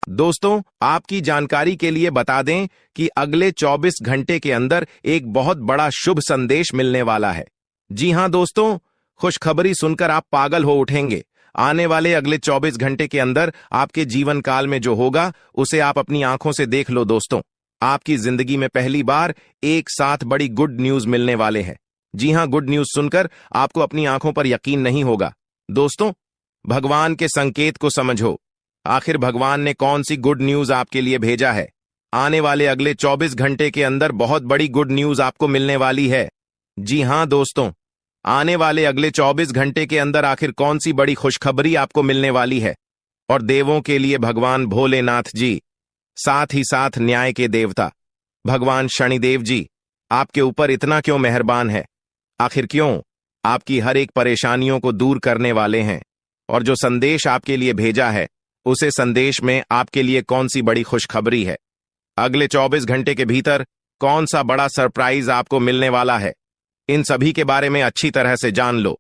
दोस्तों, आपकी जानकारी के लिए बता दें कि अगले 24 घंटे के अंदर एक बहुत बड़ा शुभ संदेश मिलने वाला है। जी हां दोस्तों, खुशखबरी सुनकर आप पागल हो उठेंगे। आने वाले अगले 24 घंटे के अंदर आपके जीवन काल में जो होगा उसे आप अपनी आंखों से देख लो दोस्तों। आपकी जिंदगी में पहली बार एक साथ बड़ी गुड न्यूज मिलने वाले हैं। जी हां, गुड न्यूज सुनकर आपको अपनी आंखों पर यकीन नहीं होगा। दोस्तों, भगवान के संकेत को समझो। आखिर भगवान ने कौन सी गुड न्यूज आपके लिए भेजा है? आने वाले अगले 24 घंटे के अंदर बहुत बड़ी गुड न्यूज आपको मिलने वाली है। जी हां दोस्तों, आने वाले अगले 24 घंटे के अंदर आखिर कौन सी बड़ी खुशखबरी आपको मिलने वाली है? और देवों के लिए भगवान भोलेनाथ जी, साथ ही साथ न्याय के देवता भगवान शनिदेव जी आपके ऊपर इतना क्यों मेहरबान है? आखिर क्यों आपकी हर एक परेशानियों को दूर करने वाले हैं? और जो संदेश आपके लिए भेजा है, उसे संदेश में आपके लिए कौन सी बड़ी खुशखबरी है? अगले 24 घंटे के भीतर कौन सा बड़ा सरप्राइज आपको मिलने वाला है? इन सभी के बारे में अच्छी तरह से जान लो।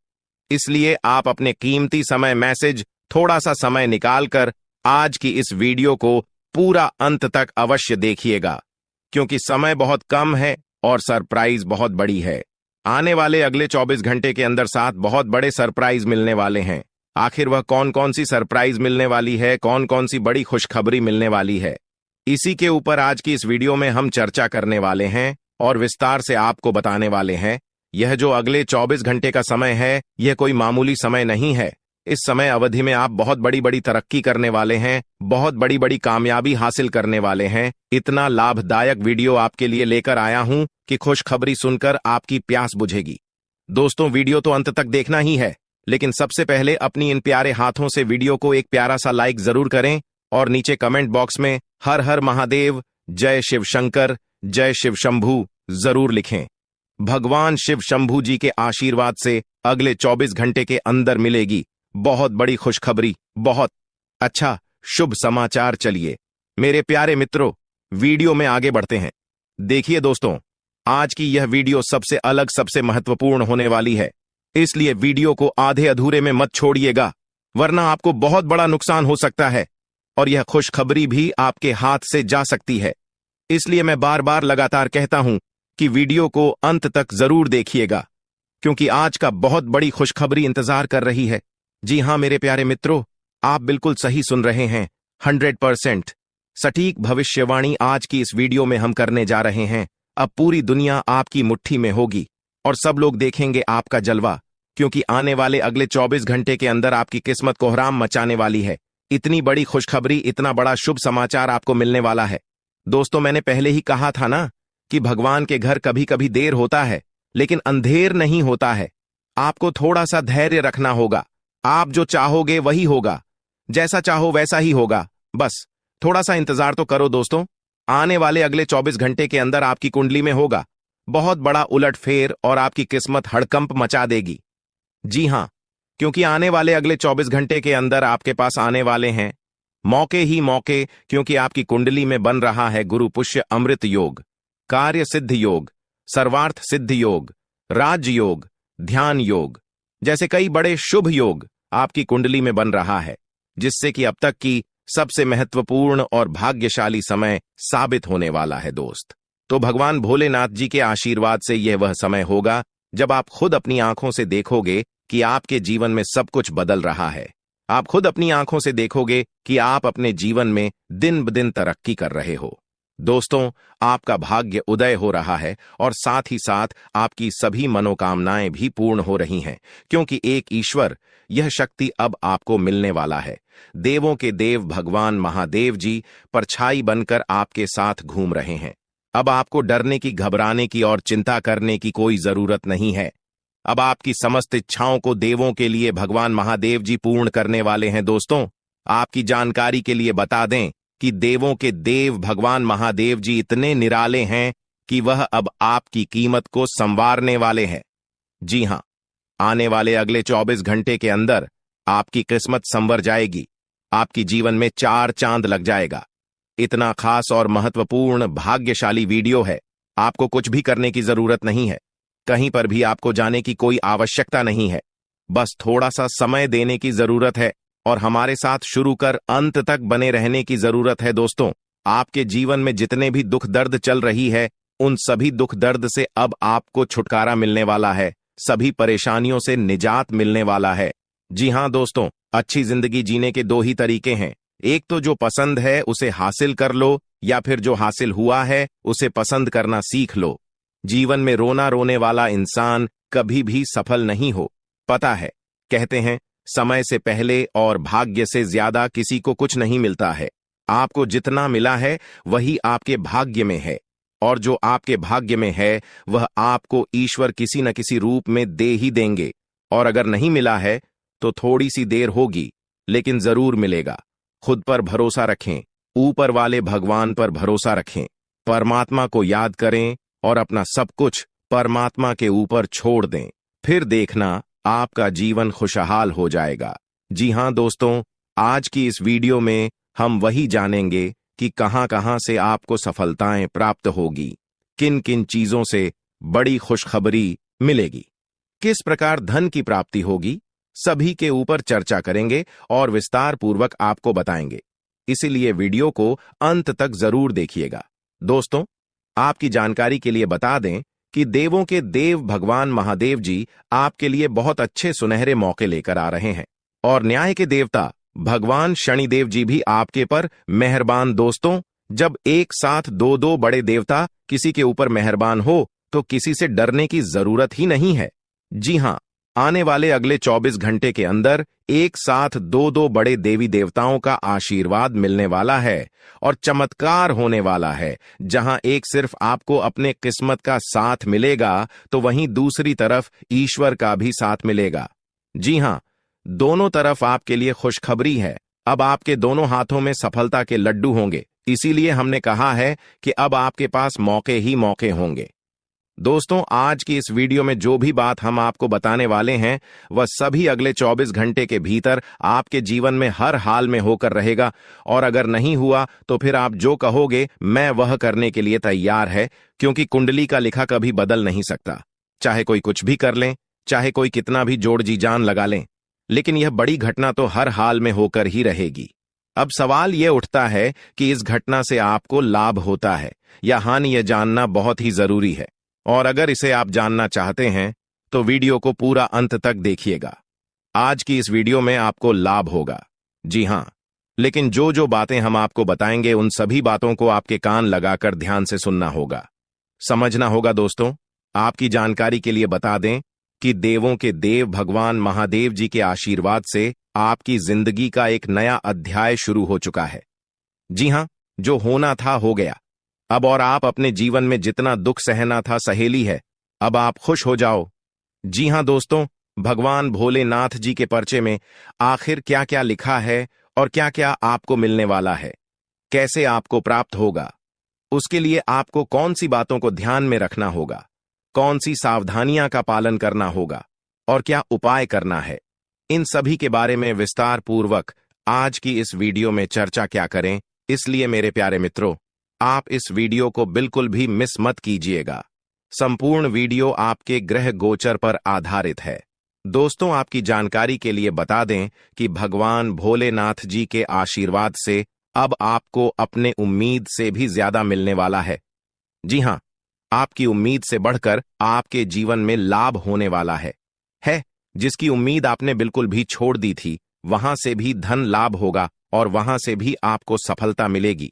इसलिए आप अपने कीमती समय मैसेज थोड़ा सा समय निकालकर आज की इस वीडियो को पूरा अंत तक अवश्य देखिएगा, क्योंकि समय बहुत कम है और सरप्राइज बहुत बड़ी है। आने वाले अगले 24 घंटे के अंदर 7 बहुत बड़े सरप्राइज मिलने वाले हैं। आखिर वह कौन कौन सी सरप्राइज मिलने वाली है, कौन कौन सी बड़ी खुशखबरी मिलने वाली है, इसी के ऊपर आज की इस वीडियो में हम चर्चा करने वाले हैं और विस्तार से आपको बताने वाले हैं। यह जो अगले 24 घंटे का समय है, यह कोई मामूली समय नहीं है। इस समय अवधि में आप बहुत बड़ी बड़ी तरक्की करने वाले हैं, बहुत बड़ी बड़ी कामयाबी हासिल करने वाले हैं। इतना लाभदायक वीडियो आपके लिए लेकर आया हूं कि खुशखबरी सुनकर आपकी प्यास बुझेगी। दोस्तों, वीडियो तो अंत तक देखना ही है, लेकिन सबसे पहले अपनी इन प्यारे हाथों से वीडियो को एक प्यारा सा लाइक जरूर करें और नीचे कमेंट बॉक्स में हर हर महादेव, जय शिव शंकर, जय शिव शंभू जरूर लिखें। भगवान शिव शंभू जी के आशीर्वाद से अगले 24 घंटे के अंदर मिलेगी बहुत बड़ी खुशखबरी, बहुत अच्छा शुभ समाचार। चलिए मेरे प्यारे मित्रों, वीडियो में आगे बढ़ते हैं। देखिए दोस्तों, आज की यह वीडियो सबसे अलग, सबसे महत्वपूर्ण होने वाली है, इसलिए वीडियो को आधे अधूरे में मत छोड़िएगा, वरना आपको बहुत बड़ा नुकसान हो सकता है और यह खुशखबरी भी आपके हाथ से जा सकती है। इसलिए मैं बार बार लगातार कहता हूं कि वीडियो को अंत तक जरूर देखिएगा, क्योंकि आज का बहुत बड़ी खुशखबरी इंतजार कर रही है। जी हां मेरे प्यारे मित्रों, आप बिल्कुल सही सुन रहे हैं। 100% सटीक भविष्यवाणी आज की इस वीडियो में हम करने जा रहे हैं। अब पूरी दुनिया आपकी मुट्ठी में होगी और सब लोग देखेंगे आपका जलवा, क्योंकि आने वाले अगले 24 घंटे के अंदर आपकी किस्मत कोहराम मचाने वाली है। इतनी बड़ी खुशखबरी, इतना बड़ा शुभ समाचार आपको मिलने वाला है। दोस्तों, मैंने पहले ही कहा था ना कि भगवान के घर कभी कभी देर होता है, लेकिन अंधेर नहीं होता है। आपको थोड़ा सा धैर्य रखना होगा। आप जो चाहोगे वही होगा, जैसा चाहो वैसा ही होगा। बस थोड़ा सा इंतजार तो करो दोस्तों। आने वाले अगले 24 घंटे के अंदर आपकी कुंडली में होगा बहुत बड़ा उलटफेर और आपकी किस्मत हड़कंप मचा देगी। जी हां, क्योंकि आने वाले अगले 24 घंटे के अंदर आपके पास आने वाले हैं मौके ही मौके, क्योंकि आपकी कुंडली में बन रहा है गुरु पुष्य अमृत योग, कार्य सिद्ध योग, सर्वार्थ सिद्ध योग, राज योग, ध्यान योग जैसे कई बड़े शुभ योग आपकी कुंडली में बन रहा है, जिससे कि अब तक की सबसे महत्वपूर्ण और भाग्यशाली समय साबित होने वाला है दोस्त। तो भगवान भोलेनाथ जी के आशीर्वाद से यह वह समय होगा जब आप खुद अपनी आंखों से देखोगे कि आपके जीवन में सब कुछ बदल रहा है। आप खुद अपनी आंखों से देखोगे कि आप अपने जीवन में दिन ब दिन तरक्की कर रहे हो। दोस्तों, आपका भाग्य उदय हो रहा है और साथ ही साथ आपकी सभी मनोकामनाएं भी पूर्ण हो रही हैं, क्योंकि एक ईश्वर, यह शक्ति अब आपको मिलने वाला है। देवों के देव भगवान महादेव जी परछाई बनकर आपके साथ घूम रहे हैं। अब आपको डरने की, घबराने की और चिंता करने की कोई जरूरत नहीं है। अब आपकी समस्त इच्छाओं को देवों के लिए भगवान महादेव जी पूर्ण करने वाले हैं। दोस्तों, आपकी जानकारी के लिए बता दें कि देवों के देव भगवान महादेव जी इतने निराले हैं कि वह अब आपकी कीमत को संवारने वाले हैं। जी हां, आने वाले अगले 24 घंटे के अंदर आपकी किस्मत संवर जाएगी। आपकी जीवन में 4 चांद लग जाएगा। इतना खास और महत्वपूर्ण भाग्यशाली वीडियो है, आपको कुछ भी करने की जरूरत नहीं है। कहीं पर भी आपको जाने की कोई आवश्यकता नहीं है। बस थोड़ा सा समय देने की जरूरत है और हमारे साथ शुरू कर अंत तक बने रहने की जरूरत है। दोस्तों, आपके जीवन में जितने भी दुख दर्द चल रही है, उन सभी दुख दर्द से अब आपको छुटकारा मिलने वाला है, सभी परेशानियों से निजात मिलने वाला है। जी हां दोस्तों, अच्छी जिंदगी जीने के दो ही तरीके हैं। एक तो जो पसंद है उसे हासिल कर लो, या फिर जो हासिल हुआ है उसे पसंद करना सीख लो। जीवन में रोना रोने वाला इंसान कभी भी सफल नहीं हो। पता है, कहते हैं समय से पहले और भाग्य से ज्यादा किसी को कुछ नहीं मिलता है। आपको जितना मिला है वही आपके भाग्य में है, और जो आपके भाग्य में है वह आपको ईश्वर किसी न किसी रूप में दे ही देंगे। और अगर नहीं मिला है तो थोड़ी सी देर होगी, लेकिन जरूर मिलेगा। खुद पर भरोसा रखें, ऊपर वाले भगवान पर भरोसा रखें, परमात्मा को याद करें और अपना सब कुछ परमात्मा के ऊपर छोड़ दें। फिर देखना आपका जीवन खुशहाल हो जाएगा। जी हां दोस्तों, आज की इस वीडियो में हम वही जानेंगे कि कहां कहां से आपको सफलताएं प्राप्त होगी, किन किन चीजों से बड़ी खुशखबरी मिलेगी, किस प्रकार धन की प्राप्ति होगी, सभी के ऊपर चर्चा करेंगे और विस्तार पूर्वक आपको बताएंगे। इसीलिए वीडियो को अंत तक जरूर देखिएगा। दोस्तों, आपकी जानकारी के लिए बता दें कि देवों के देव भगवान महादेव जी आपके लिए बहुत अच्छे सुनहरे मौके लेकर आ रहे हैं, और न्याय के देवता भगवान शनिदेव जी भी आपके पर मेहरबान। दोस्तों, जब एक साथ दो दो बड़े देवता किसी के ऊपर मेहरबान हो तो किसी से डरने की जरूरत ही नहीं है। जी हां, आने वाले अगले 24 घंटे के अंदर एक साथ दो दो बड़े देवी देवताओं का आशीर्वाद मिलने वाला है और चमत्कार होने वाला है। जहां एक सिर्फ आपको अपने किस्मत का साथ मिलेगा, तो वहीं दूसरी तरफ ईश्वर का भी साथ मिलेगा। जी हां, दोनों तरफ आपके लिए खुशखबरी है। अब आपके दोनों हाथों में सफलता के लड्डू होंगे। इसीलिए हमने कहा है कि अब आपके पास मौके ही मौके होंगे। दोस्तों, आज की इस वीडियो में जो भी बात हम आपको बताने वाले हैं वह सभी अगले 24 घंटे के भीतर आपके जीवन में हर हाल में होकर रहेगा, और अगर नहीं हुआ तो फिर आप जो कहोगे मैं वह करने के लिए तैयार है, क्योंकि कुंडली का लिखा कभी बदल नहीं सकता। चाहे कोई कुछ भी कर लें, चाहे कोई कितना भी जोड़ जी जान लगा लें, लेकिन यह बड़ी घटना तो हर हाल में होकर ही रहेगी। अब सवाल यह उठता है कि इस घटना से आपको लाभ होता है या हानि, यह जानना बहुत ही जरूरी है। और अगर इसे आप जानना चाहते हैं तो वीडियो को पूरा अंत तक देखिएगा। आज की इस वीडियो में आपको लाभ होगा। जी हां, लेकिन जो जो बातें हम आपको बताएंगे उन सभी बातों को आपके कान लगाकर ध्यान से सुनना होगा, समझना होगा। दोस्तों, आपकी जानकारी के लिए बता दें कि देवों के देव भगवान महादेव जी के आशीर्वाद से आपकी जिंदगी का एक नया अध्याय शुरू हो चुका है। जी हां, जो होना था हो गया अब, और आप अपने जीवन में जितना दुख सहना था सहेली है। अब आप खुश हो जाओ। जी हां दोस्तों, भगवान भोलेनाथ जी के पर्चे में आखिर क्या क्या लिखा है और क्या क्या आपको मिलने वाला है, कैसे आपको प्राप्त होगा, उसके लिए आपको कौन सी बातों को ध्यान में रखना होगा, कौन सी सावधानियां का पालन करना होगा और क्या उपाय करना है, इन सभी के बारे में विस्तार पूर्वक आज की इस वीडियो में चर्चा क्या करें। इसलिए मेरे प्यारे मित्रों, आप इस वीडियो को बिल्कुल भी मिस मत कीजिएगा। संपूर्ण वीडियो आपके ग्रह गोचर पर आधारित है। दोस्तों, आपकी जानकारी के लिए बता दें कि भगवान भोलेनाथ जी के आशीर्वाद से अब आपको अपने उम्मीद से भी ज्यादा मिलने वाला है। जी हां, आपकी उम्मीद से बढ़कर आपके जीवन में लाभ होने वाला है। जिसकी उम्मीद आपने बिल्कुल भी छोड़ दी थी, वहां से भी धन लाभ होगा और वहां से भी आपको सफलता मिलेगी,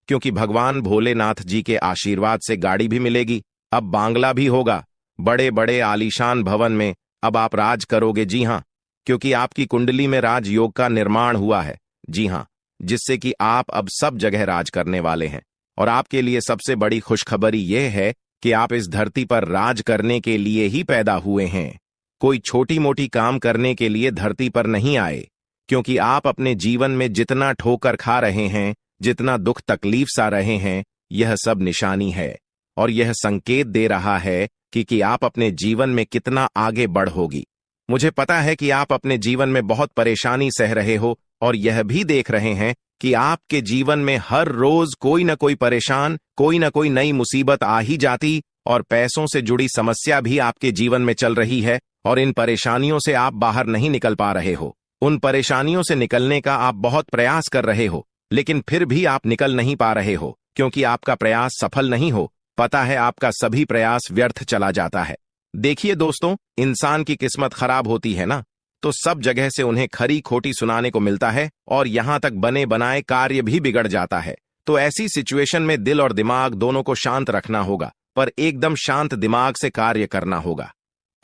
क्योंकि भगवान भोलेनाथ जी के आशीर्वाद से गाड़ी भी मिलेगी, अब बांग्ला भी होगा, बड़े बड़े आलीशान भवन में अब आप राज करोगे। जी हां, क्योंकि आपकी कुंडली में राजयोग का निर्माण हुआ है। जी हां, जिससे कि आप अब सब जगह राज करने वाले हैं। और आपके लिए सबसे बड़ी खुशखबरी यह है कि आप इस धरती पर राज करने के लिए ही पैदा हुए हैं। कोई छोटी मोटी काम करने के लिए धरती पर नहीं आए, क्योंकि आप अपने जीवन में जितना ठोकर खा रहे हैं, जितना दुख तकलीफ सा रहे हैं, यह सब निशानी है और यह संकेत दे रहा है कि आप अपने जीवन में कितना आगे बढ़ोगी। मुझे पता है कि आप अपने जीवन में बहुत परेशानी सह रहे हो और यह भी देख रहे हैं कि आपके जीवन में हर रोज कोई न कोई परेशान, कोई न कोई नई मुसीबत आ ही जाती और पैसों से जुड़ी समस्या भी आपके जीवन में चल रही है और इन परेशानियों से आप बाहर नहीं निकल पा रहे हो। उन परेशानियों से निकलने का आप बहुत प्रयास कर रहे हो, लेकिन फिर भी आप निकल नहीं पा रहे हो क्योंकि आपका प्रयास सफल नहीं हो। पता है आपका सभी प्रयास व्यर्थ चला जाता है। देखिए दोस्तों, इंसान की किस्मत खराब होती है ना, तो सब जगह से उन्हें खरी खोटी सुनाने को मिलता है और यहां तक बने बनाए कार्य भी बिगड़ जाता है। तो ऐसी सिचुएशन में दिल और दिमाग दोनों को शांत रखना होगा, पर एकदम शांत दिमाग से कार्य करना होगा।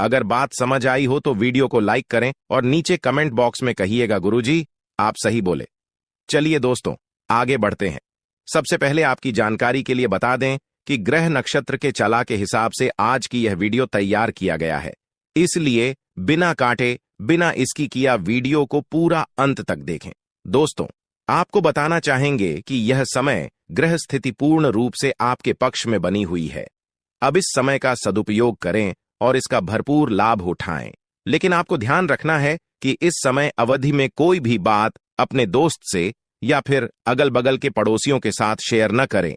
अगर बात समझ आई हो तो वीडियो को लाइक करें और नीचे कमेंट बॉक्स में कहिएगा गुरुजी आप सही बोले। चलिए दोस्तों, आगे बढ़ते हैं। सबसे पहले आपकी जानकारी के लिए बता दें कि ग्रह नक्षत्र के चला के हिसाब से आज की यह वीडियो तैयार किया गया है, इसलिए बिना काटे बिना इसकी किया वीडियो को पूरा अंत तक देखें। दोस्तों, आपको बताना चाहेंगे कि यह समय ग्रह स्थिति पूर्ण रूप से आपके पक्ष में बनी हुई है। अब इस समय का सदुपयोग करें और इसका भरपूर लाभ उठाएं। लेकिन आपको ध्यान रखना है कि इस समय अवधि में कोई भी बात अपने दोस्त से या फिर अगल बगल के पड़ोसियों के साथ शेयर न करें,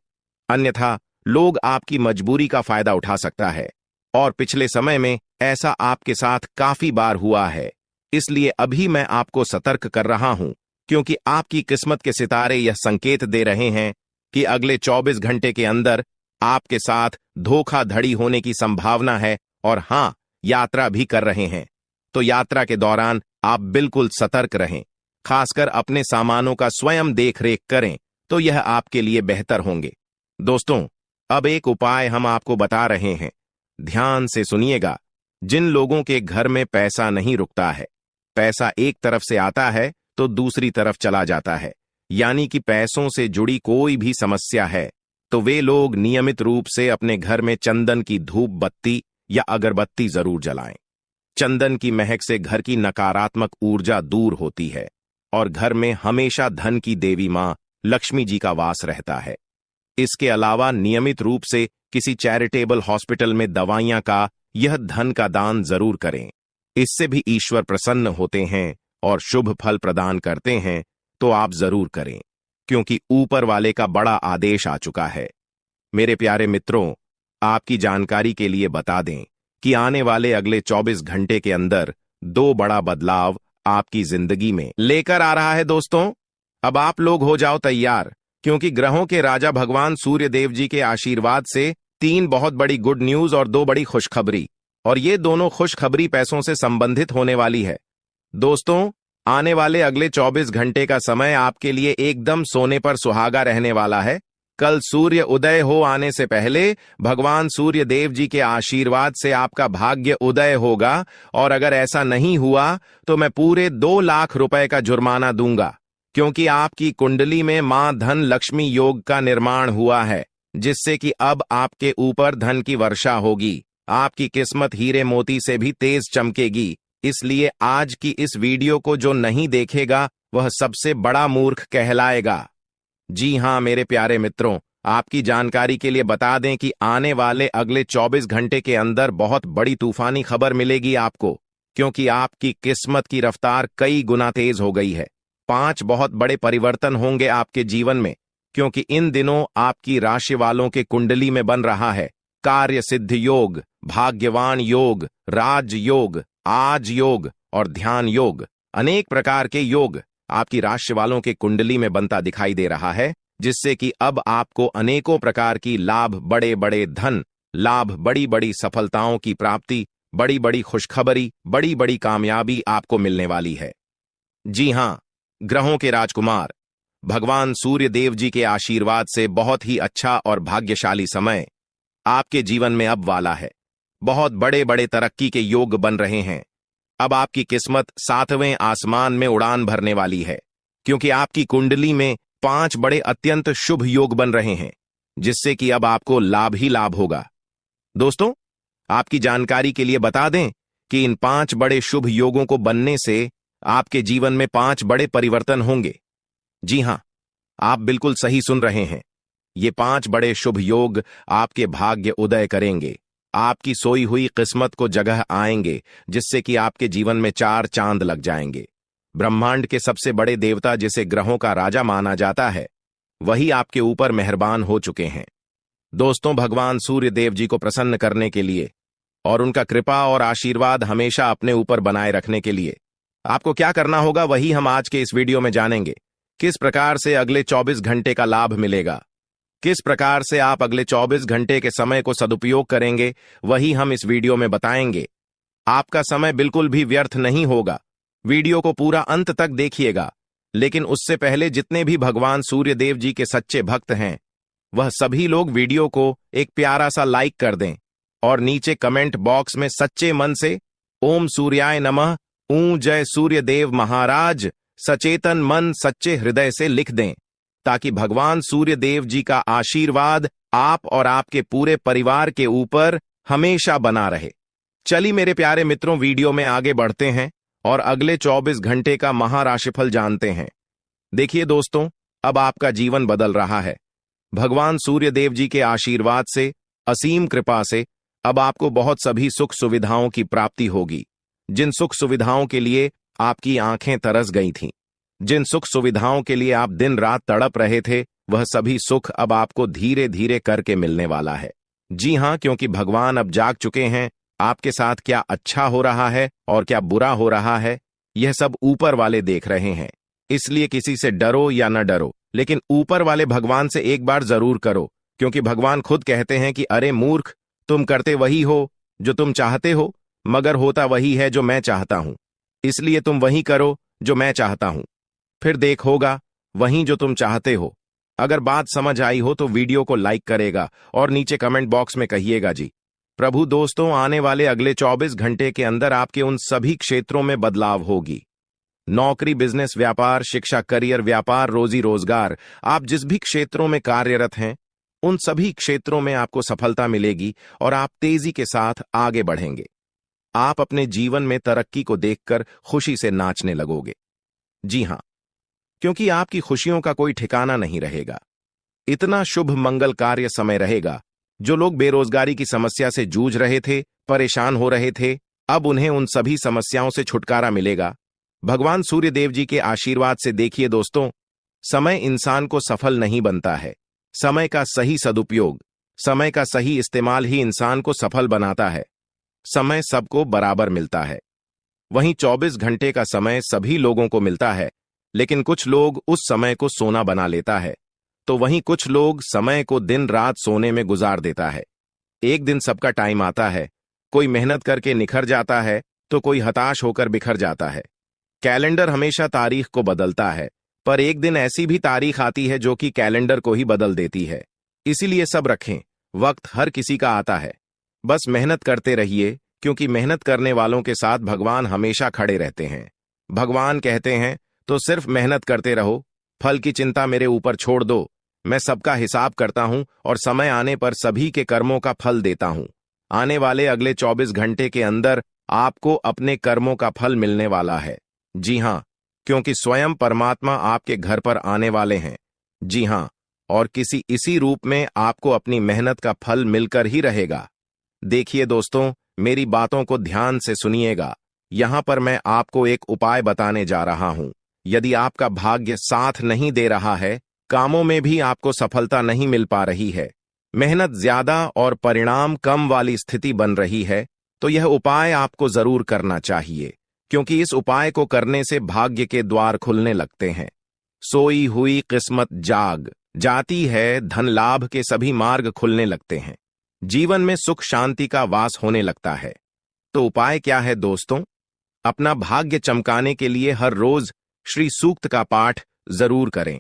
अन्यथा लोग आपकी मजबूरी का फायदा उठा सकता है। और पिछले समय में ऐसा आपके साथ काफी बार हुआ है, इसलिए अभी मैं आपको सतर्क कर रहा हूं, क्योंकि आपकी किस्मत के सितारे यह संकेत दे रहे हैं कि अगले 24 घंटे के अंदर आपके साथ धोखाधड़ी होने की संभावना है। और हां, यात्रा भी कर रहे हैं, तो यात्रा के दौरान आप बिल्कुल सतर्क रहें। खासकर अपने सामानों का स्वयं देख रेख करें, तो यह आपके लिए बेहतर होंगे। दोस्तों, अब एक उपाय हम आपको बता रहे हैं, ध्यान से सुनिएगा। जिन लोगों के घर में पैसा नहीं रुकता है, पैसा एक तरफ से आता है तो दूसरी तरफ चला जाता है, यानी कि पैसों से जुड़ी कोई भी समस्या है, तो वे लोग नियमित रूप से अपने घर में चंदन की धूप बत्ती या अगरबत्ती जरूर जलाएं। चंदन की महक से घर की नकारात्मक ऊर्जा दूर होती है और घर में हमेशा धन की देवी मां लक्ष्मी जी का वास रहता है। इसके अलावा नियमित रूप से किसी चैरिटेबल हॉस्पिटल में दवाइयां का यह धन का दान जरूर करें। इससे भी ईश्वर प्रसन्न होते हैं और शुभ फल प्रदान करते हैं, तो आप जरूर करें, क्योंकि ऊपर वाले का बड़ा आदेश आ चुका है। मेरे प्यारे मित्रों, आपकी जानकारी के लिए बता दें कि आने वाले अगले 24 घंटे के अंदर 2 बड़ा बदलाव आपकी जिंदगी में लेकर आ रहा है। दोस्तों, अब आप लोग हो जाओ तैयार, क्योंकि ग्रहों के राजा भगवान सूर्य देव जी के आशीर्वाद से 3 बहुत बड़ी गुड न्यूज और 2 बड़ी खुशखबरी, और ये दोनों खुशखबरी पैसों से संबंधित होने वाली है। दोस्तों, आने वाले अगले 24 घंटे का समय आपके लिए एकदम सोने पर सुहागा रहने वाला है। कल सूर्य उदय हो आने से पहले भगवान सूर्य देव जी के आशीर्वाद से आपका भाग्य उदय होगा, और अगर ऐसा नहीं हुआ तो मैं पूरे 2 लाख रुपए का जुर्माना दूंगा, क्योंकि आपकी कुंडली में मां धन लक्ष्मी योग का निर्माण हुआ है, जिससे कि अब आपके ऊपर धन की वर्षा होगी। आपकी किस्मत हीरे मोती से भी तेज चमकेगी। इसलिए आज की इस वीडियो को जो नहीं देखेगा वह सबसे बड़ा मूर्ख कहलाएगा। जी हां मेरे प्यारे मित्रों, आपकी जानकारी के लिए बता दें कि आने वाले अगले 24 घंटे के अंदर बहुत बड़ी तूफानी खबर मिलेगी आपको, क्योंकि आपकी किस्मत की रफ्तार कई गुना तेज हो गई है। 5 बहुत बड़े परिवर्तन होंगे आपके जीवन में, क्योंकि इन दिनों आपकी राशि वालों के कुंडली में बन रहा है कार्य सिद्ध योग, भाग्यवान योग, राज योग, आज योग और ध्यान योग। अनेक प्रकार के योग आपकी राशि वालों के कुंडली में बनता दिखाई दे रहा है, जिससे कि अब आपको अनेकों प्रकार की लाभ, बड़े बड़े धन लाभ, बड़ी बड़ी सफलताओं की प्राप्ति, बड़ी बड़ी खुशखबरी, बड़ी बड़ी कामयाबी आपको मिलने वाली है। जी हां, ग्रहों के राजकुमार भगवान सूर्य देव जी के आशीर्वाद से बहुत ही अच्छा और भाग्यशाली समय आपके जीवन में अब वाला है। बहुत बड़े बड़े तरक्की के योग बन रहे हैं। अब आपकी किस्मत 7वें आसमान में उड़ान भरने वाली है, क्योंकि आपकी कुंडली में 5 बड़े अत्यंत शुभ योग बन रहे हैं, जिससे कि अब आपको लाभ ही लाभ होगा। दोस्तों, आपकी जानकारी के लिए बता दें कि इन 5 बड़े शुभ योगों को बनने से आपके जीवन में 5 बड़े परिवर्तन होंगे। जी हां, आप बिल्कुल सही सुन रहे हैं। ये 5 बड़े शुभ योग आपके भाग्य उदय करेंगे, आपकी सोई हुई किस्मत को जगह आएंगे, जिससे कि आपके जीवन में 4 चांद लग जाएंगे। ब्रह्मांड के सबसे बड़े देवता, जिसे ग्रहों का राजा माना जाता है, वही आपके ऊपर मेहरबान हो चुके हैं। दोस्तों, भगवान सूर्य देव जी को प्रसन्न करने के लिए और उनका कृपा और आशीर्वाद हमेशा अपने ऊपर बनाए रखने के लिए आपको क्या करना होगा वही हम आज के इस वीडियो में जानेंगे। किस प्रकार से अगले 24 घंटे का लाभ मिलेगा, किस प्रकार से आप अगले 24 घंटे के समय को सदुपयोग करेंगे, वही हम इस वीडियो में बताएंगे। आपका समय बिल्कुल भी व्यर्थ नहीं होगा। वीडियो को पूरा अंत तक देखिएगा। लेकिन उससे पहले जितने भी भगवान सूर्य देव जी के सच्चे भक्त हैं, वह सभी लोग वीडियो को एक प्यारा सा लाइक कर दें और नीचे कमेंट बॉक्स में सच्चे मन से ओम सूर्याय नमः, ऊ जय सूर्य देव महाराज, सचेतन मन सच्चे हृदय से लिख दें, ताकि भगवान सूर्य देव जी का आशीर्वाद आप और आपके पूरे परिवार के ऊपर हमेशा बना रहे। चलिए मेरे प्यारे मित्रों, वीडियो में आगे बढ़ते हैं और अगले 24 घंटे का महाराशिफल जानते हैं। देखिए दोस्तों, अब आपका जीवन बदल रहा है। भगवान सूर्य देव जी के आशीर्वाद से, असीम कृपा से अब आपको बहुत सभी सुख सुविधाओं की प्राप्ति होगी। जिन सुख सुविधाओं के लिए आपकी आंखें तरस गई थीं, जिन सुख सुविधाओं के लिए आप दिन रात तड़प रहे थे, वह सभी सुख अब आपको धीरे धीरे करके मिलने वाला है। जी हां, क्योंकि भगवान अब जाग चुके हैं। आपके साथ क्या अच्छा हो रहा है और क्या बुरा हो रहा है, यह सब ऊपर वाले देख रहे हैं। इसलिए किसी से डरो या न डरो, लेकिन ऊपर वाले भगवान से एक बार जरूर करो, क्योंकि भगवान खुद कहते हैं कि अरे मूर्ख, तुम करते वही हो जो तुम चाहते हो, मगर होता वही है जो मैं चाहता हूं। इसलिए तुम वही करो जो मैं चाहता हूं, फिर देख होगा वही जो तुम चाहते हो। अगर बात समझ आई हो तो वीडियो को लाइक करेगा और नीचे कमेंट बॉक्स में कहिएगा जी। प्रभु दोस्तों, आने वाले अगले 24 घंटे के अंदर आपके उन सभी क्षेत्रों में बदलाव होगी। नौकरी, बिजनेस, व्यापार, शिक्षा, करियर, व्यापार, रोजी रोजगार, आप जिस भी क्षेत्रों में कार्यरत हैं, उन सभी क्षेत्रों में आपको सफलता मिलेगी और आप तेजी के साथ आगे बढ़ेंगे। आप अपने जीवन में तरक्की को देखकर खुशी से नाचने लगोगे। जी हां, क्योंकि आपकी खुशियों का कोई ठिकाना नहीं रहेगा। इतना शुभ मंगल कार्य समय रहेगा। जो लोग बेरोजगारी की समस्या से जूझ रहे थे, परेशान हो रहे थे, अब उन्हें उन सभी समस्याओं से छुटकारा मिलेगा भगवान सूर्य देव जी के आशीर्वाद से। देखिए दोस्तों, समय इंसान को सफल नहीं बनता है। समय का सही सदुपयोग, समय का सही इस्तेमाल ही इंसान को सफल बनाता है। समय सबको बराबर मिलता है। वहीं 24 घंटे का समय सभी लोगों को मिलता है, लेकिन कुछ लोग उस समय को सोना बना लेता है, तो वहीं कुछ लोग समय को दिन रात सोने में गुजार देता है। एक दिन सबका टाइम आता है, कोई मेहनत करके निखर जाता है तो कोई हताश होकर बिखर जाता है। कैलेंडर हमेशा तारीख को बदलता है, पर एक दिन ऐसी भी तारीख आती है जो कि कैलेंडर को ही बदल देती है। इसीलिए सब रखें, वक्त हर किसी का आता है। बस मेहनत करते रहिए, क्योंकि मेहनत करने वालों के साथ भगवान हमेशा खड़े रहते हैं। भगवान कहते हैं तो सिर्फ मेहनत करते रहो, फल की चिंता मेरे ऊपर छोड़ दो। मैं सबका हिसाब करता हूं और समय आने पर सभी के कर्मों का फल देता हूं। आने वाले अगले 24 घंटे के अंदर आपको अपने कर्मों का फल मिलने वाला है। जी हां, क्योंकि स्वयं परमात्मा आपके घर पर आने वाले हैं। जी हां, और किसी इसी रूप में आपको अपनी मेहनत का फल मिलकर ही रहेगा। देखिए दोस्तों, मेरी बातों को ध्यान से सुनिएगा। यहां पर मैं आपको एक उपाय बताने जा रहा हूं। यदि आपका भाग्य साथ नहीं दे रहा है, कामों में भी आपको सफलता नहीं मिल पा रही है, मेहनत ज्यादा और परिणाम कम वाली स्थिति बन रही है, तो यह उपाय आपको जरूर करना चाहिए, क्योंकि इस उपाय को करने से भाग्य के द्वार खुलने लगते हैं। सोई हुई किस्मत जाग जाती है, धन लाभ के सभी मार्ग खुलने लगते हैं, जीवन में सुख शांति का वास होने लगता है। तो उपाय क्या है दोस्तों? अपना भाग्य चमकाने के लिए हर रोज श्री सूक्त का पाठ जरूर करें।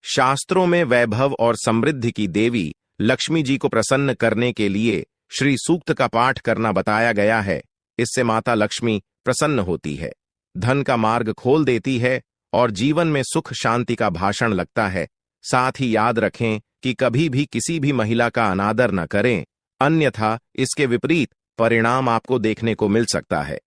शास्त्रों में वैभव और समृद्धि की देवी लक्ष्मी जी को प्रसन्न करने के लिए श्री सूक्त का पाठ करना बताया गया है। इससे माता लक्ष्मी प्रसन्न होती है, धन का मार्ग खोल देती है और जीवन में सुख शांति का भाषण लगता है। साथ ही याद रखें कि कभी भी किसी भी महिला का अनादर न करें, अन्यथा इसके विपरीत परिणाम आपको देखने को मिल सकता है।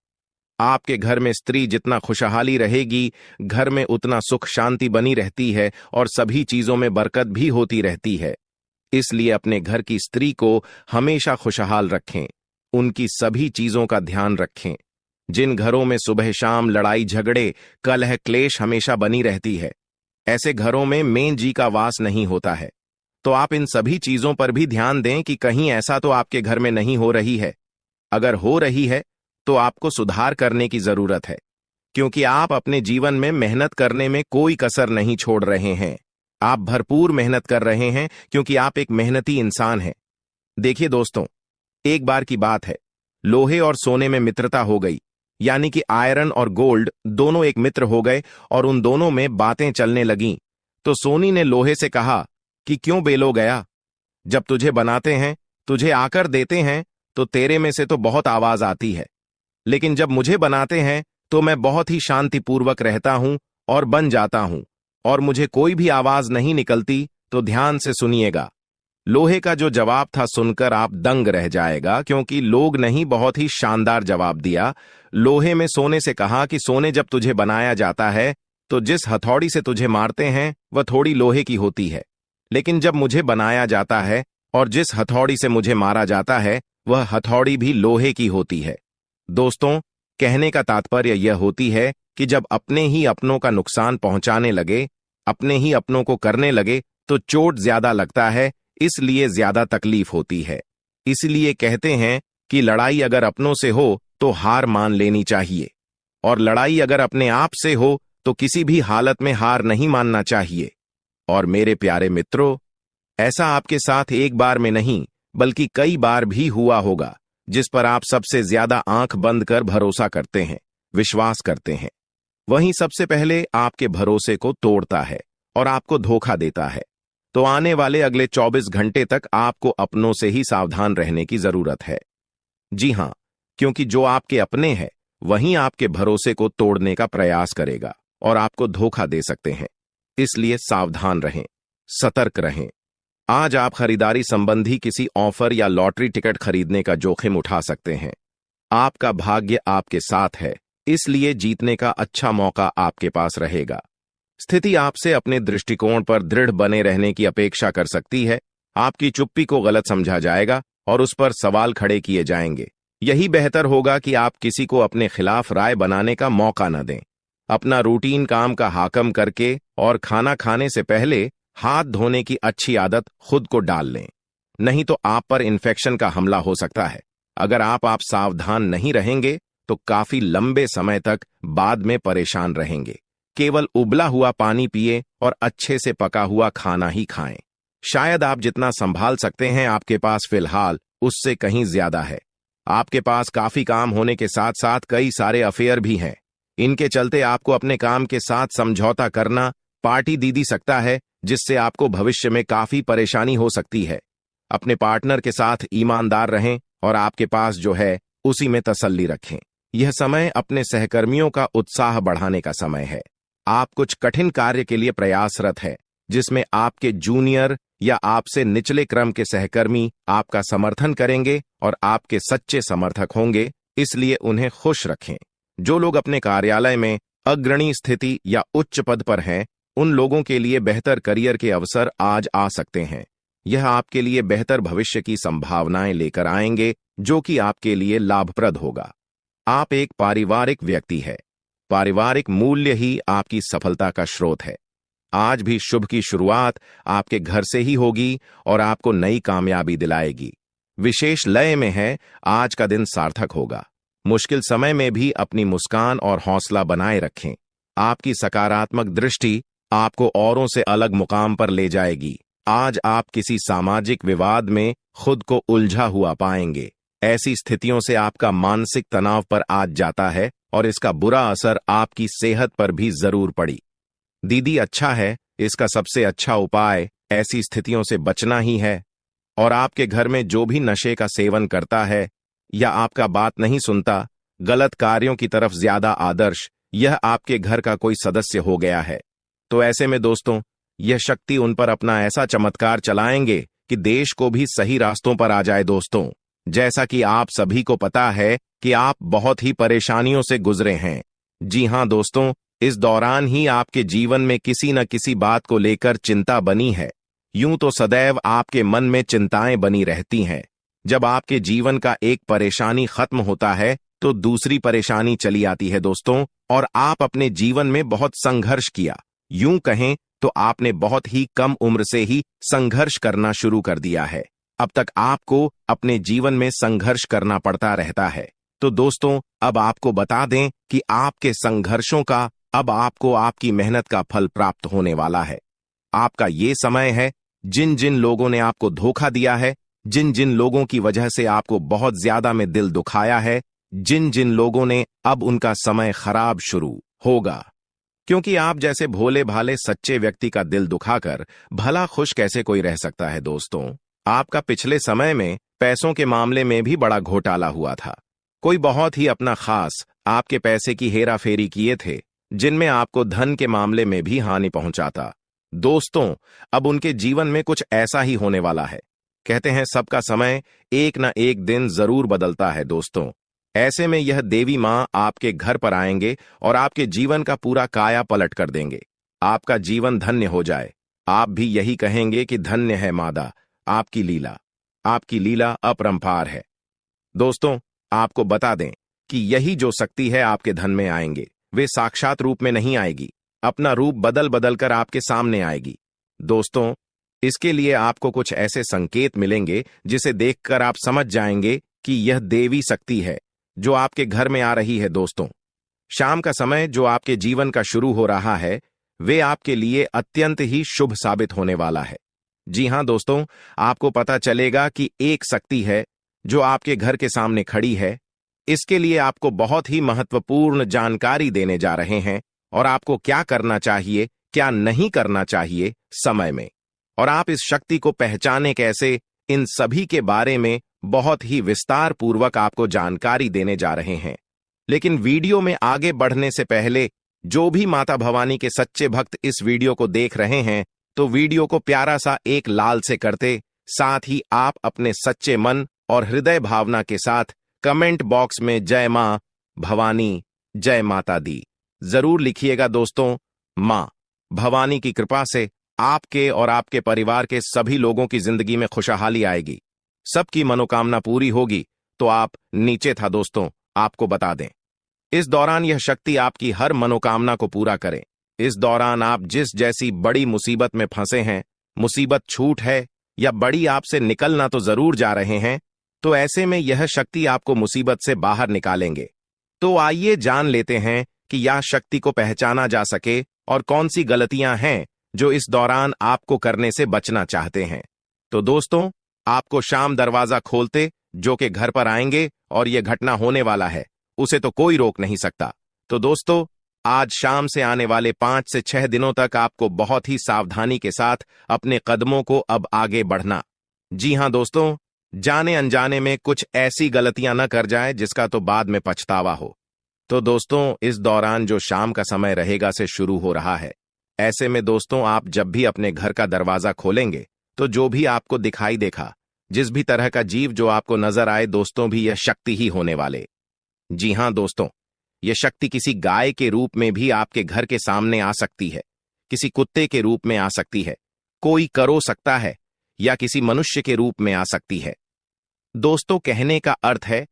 आपके घर में स्त्री जितना खुशहाली रहेगी, घर में उतना सुख शांति बनी रहती है और सभी चीजों में बरकत भी होती रहती है। इसलिए अपने घर की स्त्री को हमेशा खुशहाल रखें, उनकी सभी चीजों का ध्यान रखें। जिन घरों में सुबह शाम लड़ाई झगड़े कलह क्लेश हमेशा बनी रहती है, ऐसे घरों में मेन जी का वास नहीं होता है। तो आप इन सभी चीजों पर भी ध्यान दें कि कहीं ऐसा तो आपके घर में नहीं हो रही है। अगर हो रही है तो आपको सुधार करने की जरूरत है। क्योंकि आप अपने जीवन में मेहनत करने में कोई कसर नहीं छोड़ रहे हैं। आप भरपूर मेहनत कर रहे हैं क्योंकि आप एक मेहनती इंसान हैं। देखिए दोस्तों, एक बार की बात है, लोहे और सोने में मित्रता हो गई, यानी कि आयरन और गोल्ड दोनों एक मित्र हो गए और उन दोनों में बातें चलने लगीं। तो सोनी ने लोहे से कहा कि क्यों बेलो गया, जब तुझे बनाते हैं, तुझे आकर देते हैं, तो तेरे में से तो बहुत आवाज आती है, लेकिन जब मुझे बनाते हैं तो मैं बहुत ही शांतिपूर्वक रहता हूं और बन जाता हूं, और मुझे कोई भी आवाज नहीं निकलती। तो ध्यान से सुनिएगा। लोहे का जो जवाब था सुनकर आप दंग रह जाएगा, क्योंकि लोग नहीं, बहुत ही शानदार जवाब दिया। लोहे में सोने से कहा कि सोने, जब तुझे बनाया जाता है तो जिस हथौड़ी से तुझे मारते हैं वह थोड़ी लोहे की होती है, लेकिन जब मुझे बनाया जाता है और जिस हथौड़ी से मुझे मारा जाता है वह हथौड़ी भी लोहे की होती है। दोस्तों, कहने का तात्पर्य यह होती है कि जब अपने ही अपनों का नुकसान पहुंचाने लगे, अपने ही अपनों को करने लगे, तो चोट ज्यादा लगता है, इसलिए ज्यादा तकलीफ होती है। इसलिए कहते हैं कि लड़ाई अगर अपनों से हो तो हार मान लेनी चाहिए, और लड़ाई अगर अपने आप से हो तो किसी भी हालत में हार नहीं मानना चाहिए। और मेरे प्यारे मित्रों, ऐसा आपके साथ एक बार में नहीं बल्कि कई बार भी हुआ होगा, जिस पर आप सबसे ज्यादा आंख बंद कर भरोसा करते हैं, विश्वास करते हैं, वहीं सबसे पहले आपके भरोसे को तोड़ता है और आपको धोखा देता है। तो आने वाले अगले 24 घंटे तक आपको अपनों से ही सावधान रहने की जरूरत है। जी हां, क्योंकि जो आपके अपने हैं वहीं आपके भरोसे को तोड़ने का प्रयास करेगा और आपको धोखा दे सकते हैं। इसलिए सावधान रहें, सतर्क रहें। आज आप खरीदारी संबंधी किसी ऑफर या लॉटरी टिकट खरीदने का जोखिम उठा सकते हैं। आपका भाग्य आपके साथ है, इसलिए जीतने का अच्छा मौका आपके पास रहेगा। स्थिति आपसे अपने दृष्टिकोण पर दृढ़ बने रहने की अपेक्षा कर सकती है। आपकी चुप्पी को गलत समझा जाएगा और उस पर सवाल खड़े किए जाएंगे। यही बेहतर होगा कि आप किसी को अपने खिलाफ राय बनाने का मौका न दें। अपना रूटीन काम का हाकम करके और खाना खाने से पहले हाथ धोने की अच्छी आदत खुद को डाल लें, नहीं तो आप पर इन्फेक्शन का हमला हो सकता है। अगर आप सावधान नहीं रहेंगे तो काफी लंबे समय तक बाद में परेशान रहेंगे। केवल उबला हुआ पानी पिए और अच्छे से पका हुआ खाना ही खाएं। शायद आप जितना संभाल सकते हैं आपके पास फिलहाल उससे कहीं ज्यादा है। आपके पास काफी काम होने के साथ साथ कई सारे अफेयर भी हैं। इनके चलते आपको अपने काम के साथ समझौता करना पार्टी दीदी सकता है, जिससे आपको भविष्य में काफी परेशानी हो सकती है। अपने पार्टनर के साथ ईमानदार रहें और आपके पास जो है उसी में तसल्ली रखें। यह समय अपने सहकर्मियों का उत्साह बढ़ाने का समय है। आप कुछ कठिन कार्य के लिए प्रयासरत है, जिसमें आपके जूनियर या आपसे निचले क्रम के सहकर्मी आपका समर्थन करेंगे और आपके सच्चे समर्थक होंगे, इसलिए उन्हें खुश रखें। जो लोग अपने कार्यालय में अग्रणी स्थिति या उच्च पद पर हैं, उन लोगों के लिए बेहतर करियर के अवसर आज आ सकते हैं। यह आपके लिए बेहतर भविष्य की संभावनाएं लेकर आएंगे, जो कि आपके लिए लाभप्रद होगा। आप एक पारिवारिक व्यक्ति है। पारिवारिक मूल्य ही आपकी सफलता का स्रोत है। आज भी शुभ की शुरुआत आपके घर से ही होगी और आपको नई कामयाबी दिलाएगी। विशेष लय में है, आज का दिन सार्थक होगा। मुश्किल समय में भी अपनी मुस्कान और हौसला बनाए रखें। आपकी सकारात्मक दृष्टि आपको औरों से अलग मुकाम पर ले जाएगी। आज आप किसी सामाजिक विवाद में खुद को उलझा हुआ पाएंगे। ऐसी स्थितियों से आपका मानसिक तनाव पर आज जाता है और इसका बुरा असर आपकी सेहत पर भी जरूर पड़ी। दीदी अच्छा है, इसका सबसे अच्छा उपाय ऐसी स्थितियों से बचना ही है। और आपके घर में जो भी नशे का सेवन करता है या आपका बात नहीं सुनता, गलत कार्यों की तरफ ज्यादा आदर्श, यह आपके घर का कोई सदस्य हो गया है। तो ऐसे में दोस्तों, यह शक्ति उन पर अपना ऐसा चमत्कार चलाएंगे कि देश को भी सही रास्तों पर आ जाए। दोस्तों, जैसा कि आप सभी को पता है कि आप बहुत ही परेशानियों से गुजरे हैं। जी हां दोस्तों, इस दौरान ही आपके जीवन में किसी न किसी बात को लेकर चिंता बनी है। यूं तो सदैव आपके मन में चिंताएं बनी रहती हैं। जब आपके जीवन का एक परेशानी खत्म होता है तो दूसरी परेशानी चली आती है दोस्तों, और आप अपने जीवन में बहुत संघर्ष किया। यूं कहें तो आपने बहुत ही कम उम्र से ही संघर्ष करना शुरू कर दिया है। अब तक आपको अपने जीवन में संघर्ष करना पड़ता रहता है। तो दोस्तों अब आपको बता दें कि आपके संघर्षों का अब आपको आपकी मेहनत का फल प्राप्त होने वाला है। आपका ये समय है। जिन जिन लोगों ने आपको धोखा दिया है, जिन जिन लोगों की वजह से आपको बहुत ज्यादा में दिल दुखाया है, जिन जिन लोगों ने अब उनका समय खराब शुरू होगा। क्योंकि आप जैसे भोले भाले सच्चे व्यक्ति का दिल दुखाकर भला खुश कैसे कोई रह सकता है दोस्तों। आपका पिछले समय में पैसों के मामले में भी बड़ा घोटाला हुआ था। कोई बहुत ही अपना खास आपके पैसे की हेरा फेरी किए थे, जिनमें आपको धन के मामले में भी हानि पहुंचाता। दोस्तों अब उनके जीवन में कुछ ऐसा ही होने वाला है। कहते हैं सबका समय एक न एक दिन जरूर बदलता है दोस्तों। ऐसे में यह देवी मां आपके घर पर आएंगे और आपके जीवन का पूरा काया पलट कर देंगे। आपका जीवन धन्य हो जाए। आप भी यही कहेंगे कि धन्य है मादा, आपकी लीला अपरंपार है। दोस्तों आपको बता दें कि यही जो शक्ति है आपके धन में आएंगे, वे साक्षात रूप में नहीं आएगी, अपना रूप बदल बदल कर आपके सामने आएगी। दोस्तों इसके लिए आपको कुछ ऐसे संकेत मिलेंगे जिसे देखकर आप समझ जाएंगे कि यह देवी शक्ति है जो आपके घर में आ रही है। दोस्तों शाम का समय जो आपके जीवन का शुरू हो रहा है, वे आपके लिए अत्यंत ही शुभ साबित होने वाला है। जी हां दोस्तों, आपको पता चलेगा कि एक शक्ति है जो आपके घर के सामने खड़ी है। इसके लिए आपको बहुत ही महत्वपूर्ण जानकारी देने जा रहे हैं और आपको क्या करना चाहिए, क्या नहीं करना चाहिए समय में, और आप इस शक्ति को पहचाने कैसे, इन सभी के बारे में बहुत ही विस्तार पूर्वक आपको जानकारी देने जा रहे हैं। लेकिन वीडियो में आगे बढ़ने से पहले जो भी माता भवानी के सच्चे भक्त इस वीडियो को देख रहे हैं, तो वीडियो को प्यारा सा एक लाल से करते, साथ ही आप अपने सच्चे मन और हृदय भावना के साथ कमेंट बॉक्स में जय मां भवानी, जय माता दी जरूर लिखिएगा। दोस्तों मां भवानी की कृपा से आपके और आपके परिवार के सभी लोगों की जिंदगी में खुशहाली आएगी, सबकी मनोकामना पूरी होगी। तो आप नीचे था दोस्तों, आपको बता दें इस दौरान यह शक्ति आपकी हर मनोकामना को पूरा करे। इस दौरान आप जिस जैसी बड़ी मुसीबत में फंसे हैं, मुसीबत छूट है या बड़ी आपसे निकलना तो जरूर जा रहे हैं, तो ऐसे में यह शक्ति आपको मुसीबत से बाहर निकालेंगे। तो आइए जान लेते हैं कि यह शक्ति को पहचाना जा सके और कौन सी गलतियां हैं जो इस दौरान आपको करने से बचना चाहते हैं। तो दोस्तों आपको शाम दरवाजा खोलते जो कि घर पर आएंगे और यह घटना होने वाला है, उसे तो कोई रोक नहीं सकता। तो दोस्तों आज शाम से आने वाले 5 से 6 दिनों तक आपको बहुत ही सावधानी के साथ अपने कदमों को अब आगे बढ़ना। जी हां दोस्तों, जाने अनजाने में कुछ ऐसी गलतियां न कर जाए जिसका तो बाद में पछतावा हो। तो दोस्तों इस दौरान जो शाम का समय रहेगा से शुरू हो रहा है। ऐसे में दोस्तों आप जब भी अपने घर का दरवाजा खोलेंगे तो जो भी आपको दिखाई देखा, जिस भी तरह का जीव जो आपको नजर आए, दोस्तों भी यह शक्ति ही होने वाले। जी हां दोस्तों, यह शक्ति किसी गाय के रूप में भी आपके घर के सामने आ सकती है, किसी कुत्ते के रूप में आ सकती है, कोई करो सकता है, या किसी मनुष्य के रूप में आ सकती है। दोस्तों कहने का अर्थ है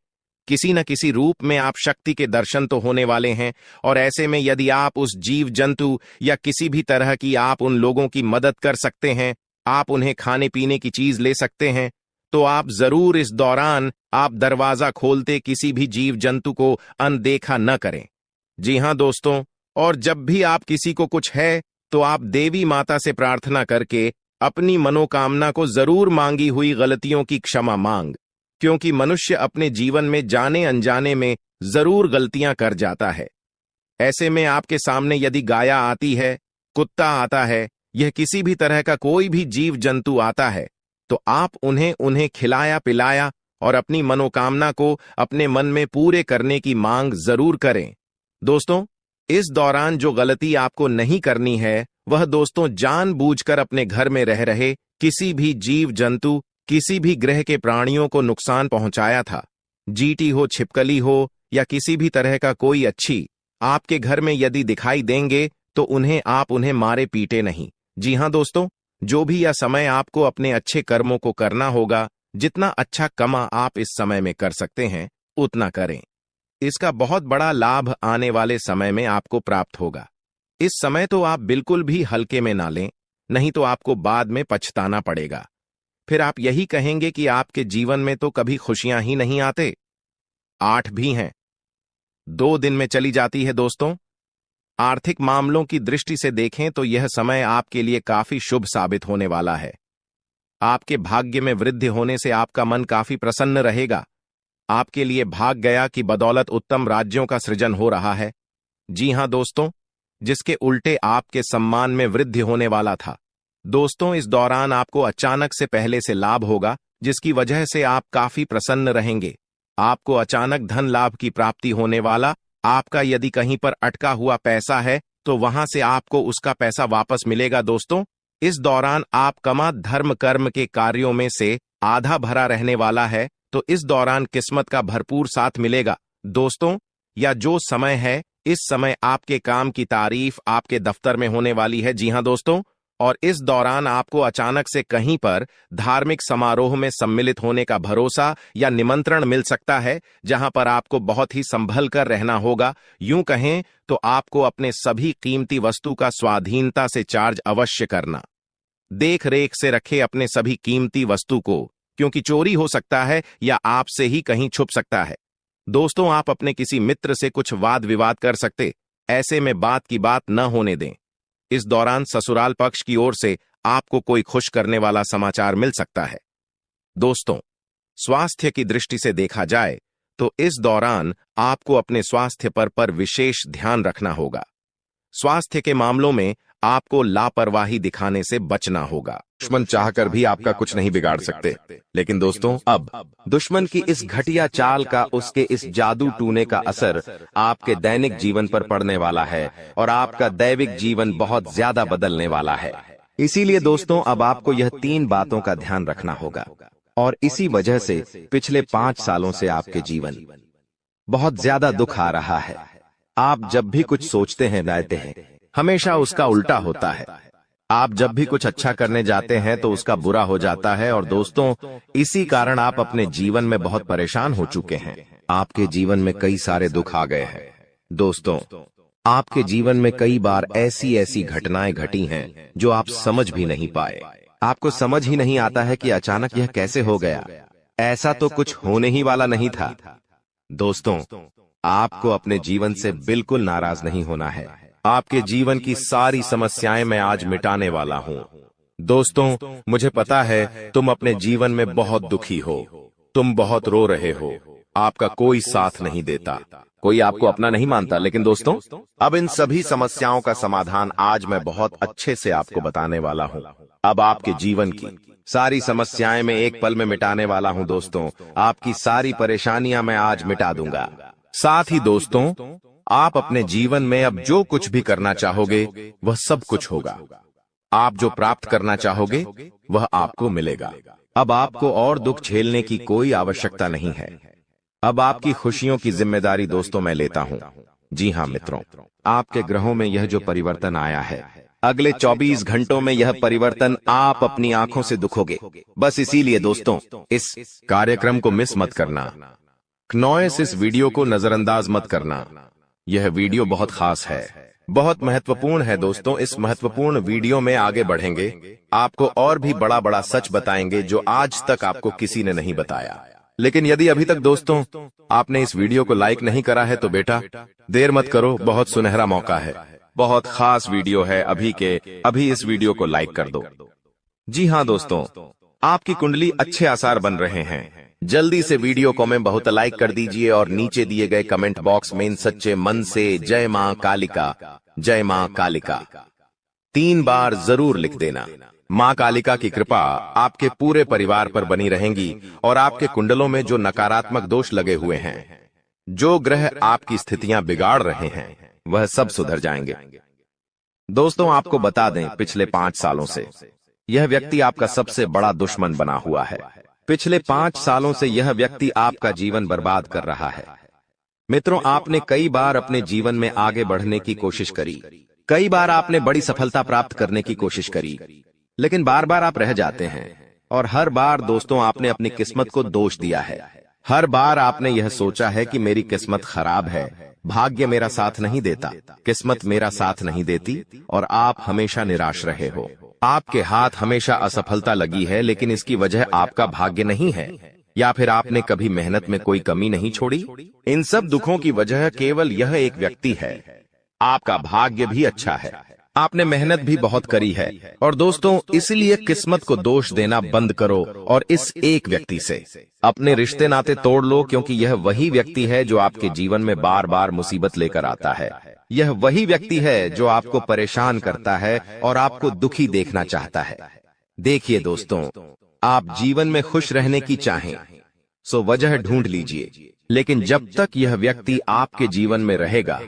किसी न किसी रूप में आप शक्ति के दर्शन तो होने वाले हैं। और ऐसे में यदि आप उस जीव जंतु या किसी भी तरह की आप उन लोगों की मदद कर सकते हैं, आप उन्हें खाने पीने की चीज ले सकते हैं, तो आप जरूर इस दौरान आप दरवाजा खोलते किसी भी जीव जंतु को अनदेखा न करें। जी हां दोस्तों, और जब भी आप किसी को कुछ है तो आप देवी माता से प्रार्थना करके अपनी मनोकामना को जरूर मांगी हुई गलतियों की क्षमा मांग, क्योंकि मनुष्य अपने जीवन में जाने अनजाने में जरूर गलतियां कर जाता है। ऐसे में आपके सामने यदि गाया आती है, कुत्ता आता है, यह किसी भी तरह का कोई भी जीव जंतु आता है, तो आप उन्हें खिलाया पिलाया और अपनी मनोकामना को अपने मन में पूरे करने की मांग जरूर करें। दोस्तों इस दौरान जो गलती आपको नहीं करनी है वह दोस्तों जानबूझकर अपने घर में रह रहे किसी भी जीव जंतु, किसी भी ग्रह के प्राणियों को नुकसान पहुंचाया था। जीटी हो, छिपकली हो या किसी भी तरह का कोई अच्छी आपके घर में यदि दिखाई देंगे तो उन्हें मारे पीटे नहीं। जी हां दोस्तों, जो भी यह समय आपको अपने अच्छे कर्मों को करना होगा, जितना अच्छा कमा आप इस समय में कर सकते हैं उतना करें। इसका बहुत बड़ा लाभ आने वाले समय में आपको प्राप्त होगा। इस समय तो आप बिल्कुल भी हल्के में ना लें, नहीं तो आपको बाद में पछताना पड़ेगा। फिर आप यही कहेंगे कि आपके जीवन में तो कभी खुशियां ही नहीं आते। 8 भी हैं। 2 दिन में चली जाती है दोस्तों। आर्थिक मामलों की दृष्टि से देखें तो यह समय आपके लिए काफी शुभ साबित होने वाला है। आपके भाग्य में वृद्धि होने से आपका मन काफी प्रसन्न रहेगा। आपके लिए भाग गया की बदौलत उत्तम राज्यों का सृजन हो रहा है। जी हां दोस्तों, जिसके उल्टे आपके सम्मान में वृद्धि होने वाला था। दोस्तों, इस दौरान आपको अचानक से पहले से लाभ होगा, जिसकी वजह से आप काफी प्रसन्न रहेंगे। आपको अचानक धन लाभ की प्राप्ति होने वाला। आपका यदि कहीं पर अटका हुआ पैसा है तो वहां से आपको उसका पैसा वापस मिलेगा। दोस्तों, इस दौरान आप कमा धर्म कर्म के कार्यों में से आधा भरा रहने वाला है, तो इस दौरान किस्मत का भरपूर साथ मिलेगा। दोस्तों, या जो समय है, इस समय आपके काम की तारीफ आपके दफ्तर में होने वाली है। जी हां दोस्तों, और इस दौरान आपको अचानक से कहीं पर धार्मिक समारोह में सम्मिलित होने का भरोसा या निमंत्रण मिल सकता है, जहां पर आपको बहुत ही संभल कर रहना होगा। यूं कहें तो आपको अपने सभी कीमती वस्तु का स्वाधीनता से चार्ज अवश्य करना। देख रेख से रखे अपने सभी कीमती वस्तु को, क्योंकि चोरी हो सकता है या आपसे ही कहीं छुप सकता है। दोस्तों, आप अपने किसी मित्र से कुछ वाद विवाद कर सकते, ऐसे में बात की बात न होने दें। इस दौरान ससुराल पक्ष की ओर से आपको कोई खुश करने वाला समाचार मिल सकता है। दोस्तों, स्वास्थ्य की दृष्टि से देखा जाए तो इस दौरान आपको अपने स्वास्थ्य पर विशेष ध्यान रखना होगा। स्वास्थ्य के मामलों में आपको लापरवाही दिखाने से बचना होगा। दुश्मन चाहकर भी आपका कुछ नहीं बिगाड़ सकते, लेकिन दोस्तों, अब दुश्मन की इस घटिया चाल का, उसके इस जादू टूने का असर आपके दैनिक जीवन पर पड़ने वाला है और आपका दैविक जीवन बहुत ज्यादा बदलने वाला है। इसीलिए दोस्तों, अब आपको यह 3 बातों का ध्यान रखना होगा और इसी वजह से पिछले 5 सालों से आपके जीवन बहुत ज्यादा दुख आ रहा है। आप जब भी कुछ सोचते हैं, रहते हैं, हमेशा उसका उल्टा होता है। आप जब भी कुछ अच्छा करने जाते हैं तो उसका बुरा हो जाता है। और दोस्तों, इसी कारण आप अपने जीवन में बहुत परेशान हो चुके हैं। आपके जीवन में कई सारे दुख आ गए हैं। दोस्तों, आपके जीवन में कई बार ऐसी ऐसी घटनाएं घटी हैं जो आप समझ भी नहीं पाए। आपको समझ ही नहीं आता है कि अचानक यह कैसे हो गया। ऐसा तो कुछ होने ही वाला नहीं था। दोस्तों, आपको अपने जीवन से बिल्कुल नाराज नहीं होना है। आपके जीवन की सारी समस्याएं मैं आज मिटाने वाला हूं। दोस्तों, मुझे पता है तुम अपने जीवन में बहुत दुखी हो, तुम बहुत रो रहे हो, आपका कोई साथ नहीं देता, कोई आपको अपना नहीं मानता। लेकिन दोस्तों, अब इन सभी समस्याओं का समाधान आज मैं बहुत अच्छे से आपको बताने वाला हूं। अब आपके जीवन की सारी समस्याएं मैं एक पल में मिटाने वाला हूं। दोस्तों, आपकी सारी परेशानियां मैं आज मिटा दूंगा। साथ ही दोस्तों, आप अपने जीवन में अब जो कुछ भी करना चाहोगे वह सब कुछ होगा। आप जो प्राप्त करना चाहोगे वह आपको मिलेगा। अब आपको और दुख झेलने की कोई आवश्यकता नहीं है। अब आपकी खुशियों की जिम्मेदारी दोस्तों मैं लेता हूं। जी हां मित्रों, आपके ग्रहों में यह जो परिवर्तन आया है, अगले 24 घंटों में यह परिवर्तन आप अपनी आंखों से दिखोगे। बस इसीलिए दोस्तों, इस कार्यक्रम को मिस मत करना। क्नॉयस इस वीडियो को नजरअंदाज मत करना। यह वीडियो बहुत खास है, बहुत महत्वपूर्ण है। दोस्तों, इस महत्वपूर्ण वीडियो में आगे बढ़ेंगे, आपको और भी बड़ा बड़ा सच बताएंगे जो आज तक आपको किसी ने नहीं बताया। लेकिन यदि अभी तक दोस्तों आपने इस वीडियो को लाइक नहीं करा है तो बेटा देर मत करो, बहुत सुनहरा मौका है, बहुत खास वीडियो है। अभी इस वीडियो को लाइक कर दो। जी हां दोस्तों, आपकी कुंडली अच्छे आसार बन रहे हैं। जल्दी से वीडियो को में बहुत लाइक कर दीजिए और नीचे दिए गए कमेंट बॉक्स में इन सच्चे मन से जय मां कालिका, जय मां कालिका 3 बार जरूर लिख देना। मां कालिका की कृपा आपके पूरे परिवार पर बनी रहेंगी और आपके कुंडलों में जो नकारात्मक दोष लगे हुए हैं, जो ग्रह आपकी स्थितियां बिगाड़ रहे हैं, वह सब सुधर जाएंगे। दोस्तों, आपको बता दें, पिछले 5 सालों से यह व्यक्ति आपका सबसे बड़ा दुश्मन बना हुआ है। पिछले 5 सालों से यह व्यक्ति आपका जीवन बर्बाद कर रहा है। मित्रों, आपने कई बार अपने जीवन में आगे बढ़ने की कोशिश करी, कई बार आपने बड़ी सफलता प्राप्त करने की कोशिश करी, लेकिन बार बार आप रह जाते हैं। और हर बार दोस्तों आपने अपनी किस्मत को दोष दिया है। हर बार आपने यह सोचा है कि मेरी किस्मत खराब है, भाग्य मेरा साथ नहीं देता, किस्मत मेरा साथ नहीं देती, और आप हमेशा निराश रहे हो। आपके हाथ हमेशा असफलता लगी है, लेकिन इसकी वजह आपका भाग्य नहीं है, या फिर आपने कभी मेहनत में कोई कमी नहीं छोड़ी? इन सब दुखों की वजह केवल यह एक व्यक्ति है। आपका भाग्य भी अच्छा है, आपने मेहनत भी बहुत करी है। और दोस्तों, इसलिए किस्मत को दोष देना बंद करो और इस एक व्यक्ति से अपने रिश्ते नाते तोड़ लो, क्योंकि यह वही व्यक्ति है जो आपके जीवन में बार बार मुसीबत लेकर आता है। यह वही व्यक्ति है जो आपको परेशान करता है और आपको दुखी देखना चाहता है। देखिए दोस्तों, आप जीवन में खुश रहने की चाहें सो वजह ढूंढ लीजिए, लेकिन जब तक यह व्यक्ति आपके जीवन में रहेगा,